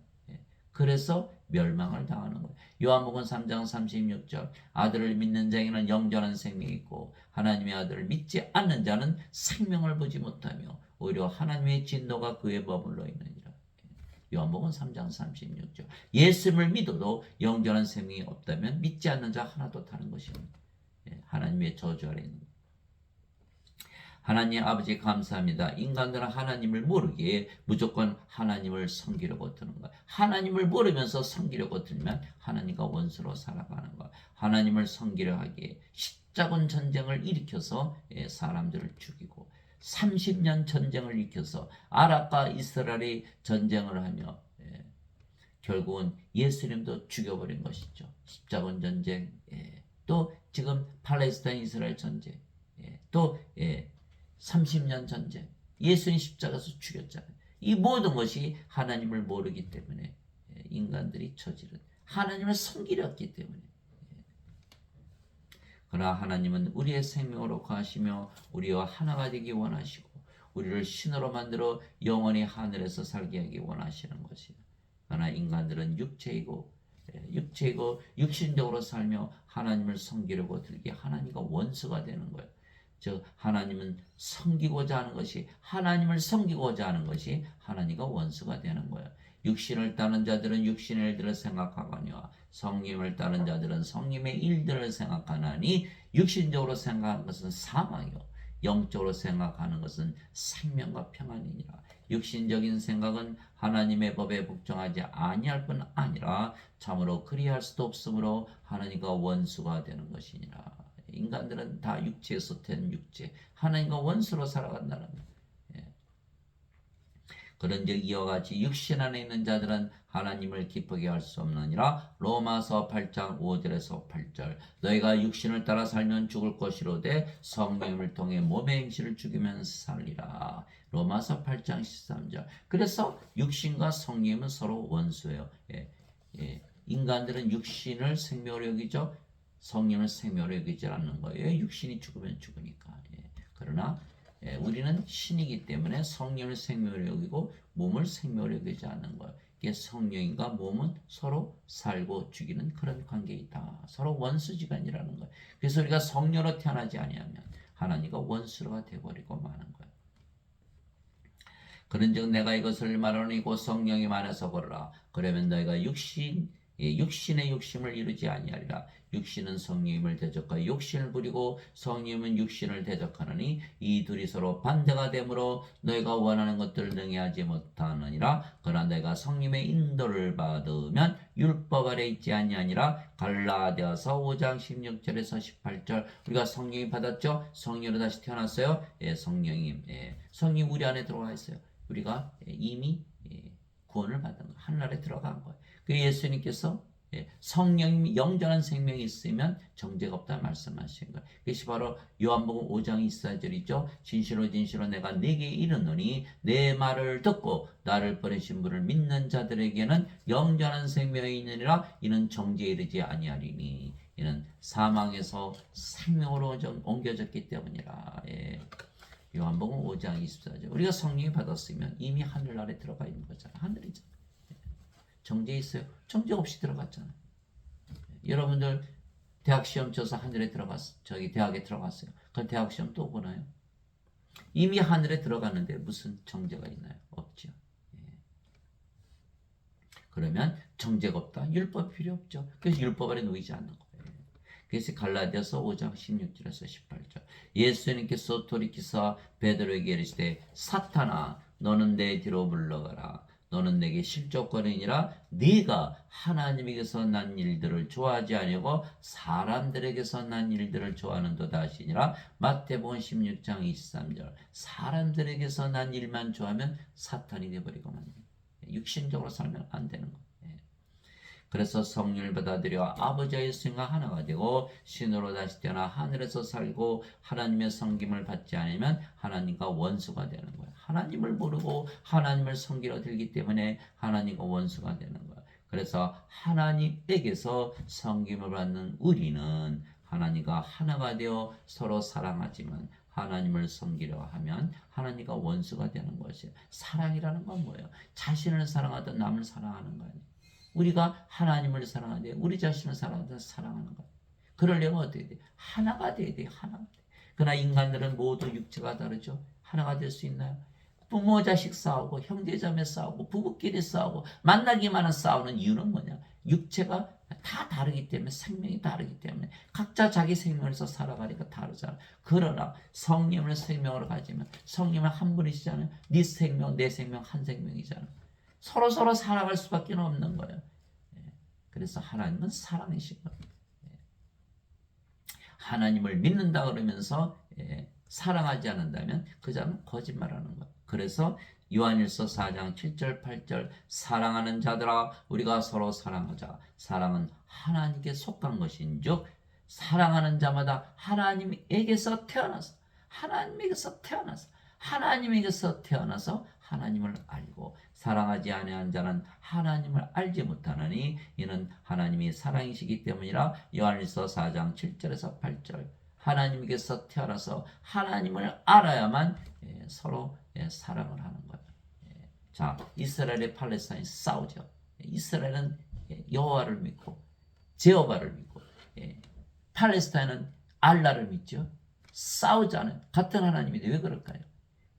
그래서 멸망을 당하는 거예요. 요한복음 3장 36절. 아들을 믿는 자에게는 영원한 생명이 있고 하나님의 아들을 믿지 않는 자는 생명을 보지 못하며 오히려 하나님의 진노가 그에 머물러 있느니라. 요한복음 3장 36절. 예수를 믿어도 영원한 생명이 없다면 믿지 않는 자 하나도 다른 것입니다. 하나님의 저주 아래 있는 거예요. 하나님 아버지 감사합니다. 인간들은 하나님을 모르기에 무조건 하나님을 섬기려고 드는 거야. 하나님을 모르면서 섬기려고 들면 하나님과 원수로 살아가는 거야. 하나님을 섬기려 하기에 십자군 전쟁을 일으켜서 사람들을 죽이고 30년 전쟁을 일으켜서 아랍과 이스라엘이 전쟁을 하며 결국은 예수님도 죽여버린 것이죠. 십자군 전쟁, 또 지금 팔레스타인 이스라엘 전쟁, 또 30년 전쟁, 예수님 십자가에서 죽였잖아요. 이 모든 것이 하나님을 모르기 때문에 인간들이 저지른, 하나님을 섬기려 했기 때문에. 그러나 하나님은 우리의 생명으로 거하시며 우리와 하나가 되기 원하시고 우리를 신으로 만들어 영원히 하늘에서 살게 하기 원하시는 것이에요. 그러나 인간들은 육체이고 육신적으로 살며 하나님을 섬기려고 들기에 하나님과 원수가 되는 거예요. 즉 하나님은 섬기고자 하는 것이, 하나님을 섬기고자 하는 것이 하나님과 원수가 되는 거예요. 육신을 따는 자들은 육신의 일들을 생각하거니와 성령을 따는 자들은 성령의 일들을 생각하나니 육신적으로 생각하는 것은 사망이요 영적으로 생각하는 것은 생명과 평안이니라. 육신적인 생각은 하나님의 법에 복종하지 아니할 뿐 아니라 참으로 그리할 수도 없으므로 하나님과 원수가 되는 것이니라. 인간들은 다 육체에서 된 육체, 하나님과 원수로 살아간다는 거예요. 그런즉 이와 같이 육신 안에 있는 자들은 하나님을 기쁘게 할 수 없느니라. 로마서 8장 5절에서 8절. 너희가 육신을 따라 살면 죽을 것이로되 성령을 통해 몸의 행실을 죽이면 살리라. 로마서 8장 13절. 그래서 육신과 성령은 서로 원수예요. 인간들은 육신을 생명으로 여기죠. 성령을 생명으로 여기지 않는 거예요. 육신이 죽으면 죽으니까. 그러나 우리는 신이기 때문에 성령을 생명으로 여기고 몸을 생명으로 여기지 않는 거예요. 이게 성령과 몸은 서로 살고 죽이는 그런 관계이다. 서로 원수지간이라는 거예요. 그래서 우리가 성령으로 태어나지 아니하면 하나님과 원수가 되어버리고 마는 거예요. 그런즉 내가 이것을 말하노니 곧 성령이 말해서 걸으라. 그러면 너희가 육신의 욕심을 이루지 아니하리라. 육신은 성령임을 대적하여 육신을 부리고 성령은 육신을 대적하느니 이 둘이 서로 반대가 되므로 너희가 원하는 것들을 능히 하지 못하느니라. 그러나 너희가 성령의 인도를 받으면 율법 아래 있지 아니하니라. 갈라디아서 5장 16절에서 18절. 우리가 성령이 받았죠? 성령으로 다시 태어났어요. 성령님 우리 안에 들어와 있어요. 우리가 이미 구원을 받은 거예요. 하늘나라에 들어간 거예요. 그 예수님께서 성령이 영전한 생명이 있으면 정죄가 없다 말씀하신 거예요. 그것이 바로 요한복음 5장 24절이죠. 진실로 진실로 내가 네게 이르노니 내 말을 듣고 나를 보내신 분을 믿는 자들에게는 영전한 생명이 있느니라. 이는 정죄에 이르지 아니하리니 이는 사망에서 생명으로 옮겨졌기 때문이라. 요한복음 5장 24절. 우리가 성령이 받았으면 이미 하늘나라에 들어가 있는 거잖아요. 하늘이잖아요. 정죄 있어요? 정죄 없이 들어갔잖아요. 여러분들 대학 시험 쳐서 하늘에 들어갔어. 저기 대학에 들어갔어요. 그 대학 시험 또 보나요? 이미 하늘에 들어갔는데 무슨 정죄가 있나요? 없죠. 예. 그러면 정죄가 없다. 율법이 필요 없죠. 그래서 율법 아래 놓이지 않는 거예요. 그래서 갈라디아서 5장 16절에서 18절 예수님께서 돌이키사 베드로에게 이르시되 사탄아 너는 내 뒤로 물러가라. 너는 내게 실족거리니라. 네가 하나님에게서 난 일들을 좋아하지 아니하고 사람들에게서 난 일들을 좋아하는도다 하시니라. 마태복음 16장 23절 사람들에게서 난 일만 좋아하면 사탄이 되어버리고 맙니다. 육신적으로 살면 안 되는 거예요. 그래서 성령을 받아들여 아버지와 예수님과 하나가 되고 신으로 다시 태어나 하늘에서 살고 하나님의 섬김을 받지 않으면 하나님과 원수가 되는 거예요. 하나님을 모르고 하나님을 섬기려 들기 때문에 하나님과 원수가 되는 거예요. 그래서 하나님에게서 섬김을 받는 우리는 하나님과 하나가 되어 서로 사랑하지만 하나님을 섬기려 하면 하나님과 원수가 되는 것이에요. 사랑이라는 건 뭐예요? 자신을 사랑하든 남을 사랑하는 거 아니에요. 우리가 하나님을 사랑하되 우리 자신을 사랑하는 것. 그러려면 어떻게 돼? 하나가 돼야 돼. 하나. 그러나 인간들은 모두 육체가 다르죠. 하나가 될 수 있나요? 부모 자식 싸우고 형제자매 싸우고 부부끼리 싸우고 만나기만 한 싸우는 이유는 뭐냐? 육체가 다 다르기 때문에 생명이 다르기 때문에 각자 자기 생명에서 살아가니까 다르잖아. 그러나 성령을 생명으로 가지면 성령은 한 분이시잖아요. 네 생명 내 생명 한 생명이잖아. 서로 살아갈 수밖에 없는 거예요. 그래서 하나님은 사랑이신 거예요. 하나님을 믿는다 그러면서 사랑하지 않는다면 그 자는 거짓말하는 거예요. 그래서 요한일서 4장 7절 8절 사랑하는 자들아 우리가 서로 사랑하자. 사랑은 하나님께 속한 것인즉 사랑하는 자마다 하나님에게서 태어나서 하나님을 알고 사랑하지 아니한 자는 하나님을 알지 못하느니 이는 하나님이 사랑이시기 때문이라. 요한일서 4장 7절에서 8절 하나님께서 태어나서 하나님을 알아야만 서로 사랑을 하는 거예요. 자, 이스라엘의 팔레스타인이 싸우죠. 이스라엘은 여호와를 믿고 제호바를 믿고 팔레스타인은 알라를 믿죠. 싸우지 않아요. 같은 하나님인데 왜 그럴까요?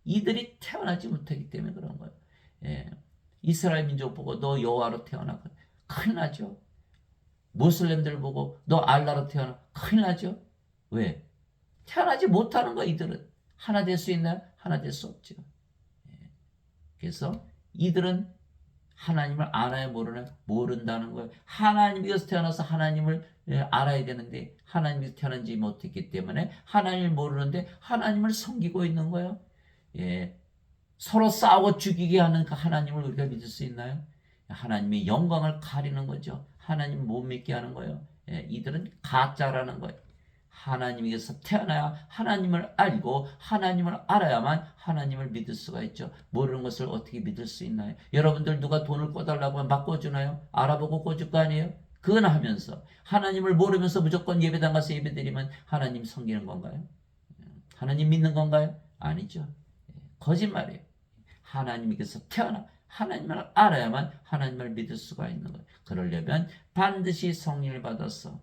이들이 태어나지 못하기 때문에 그런 거예요. 이스라엘 민족 보고 너 여호와로 태어나 큰일 나죠. 모슬렘들 보고 너 알라로 태어나 큰일 나죠. 왜? 태어나지 못하는 거야. 이들은 하나 될 수 있나요? 하나 될 수 없죠. 그래서 이들은 하나님을 알아야 모른다는 거예요. 하나님께서 태어나서 하나님을 알아야 되는데 하나님께서 태어난지 못했기 때문에 하나님을 모르는데 하나님을 섬기고 있는 거예요. 서로 싸우고 죽이게 하는 그 하나님을 우리가 믿을 수 있나요? 하나님의 영광을 가리는 거죠. 하나님 못 믿게 하는 거예요. 이들은 가짜라는 거예요. 하나님께서 태어나야 하나님을 알고 하나님을 알아야만 하나님을 믿을 수가 있죠. 모르는 것을 어떻게 믿을 수 있나요? 여러분들 누가 돈을 꿔달라고 하면 막 꿔주나요? 알아보고 꿔줄 거 아니에요? 그건 하면서 하나님을 모르면서 무조건 예배당 가서 예배드리면 하나님 섬기는 건가요? 하나님 믿는 건가요? 아니죠. 거짓말이에요. 하나님께서 태어나 하나님을 알아야만 하나님을 믿을 수가 있는 거예요. 그러려면 반드시 성령을 받아서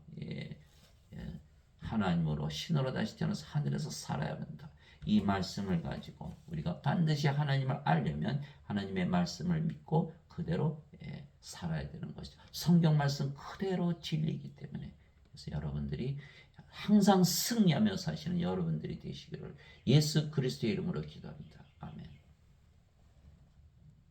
하나님으로 신으로 다시 태어나서 하늘에서 살아야 한다. 이 말씀을 가지고 우리가 반드시 하나님을 알려면 하나님의 말씀을 믿고 그대로 살아야 되는 것이죠. 성경 말씀 그대로 진리이기 때문에 그래서 여러분들이 항상 승리하며 사시는 여러분들이 되시기를 예수 그리스도의 이름으로 기도합니다.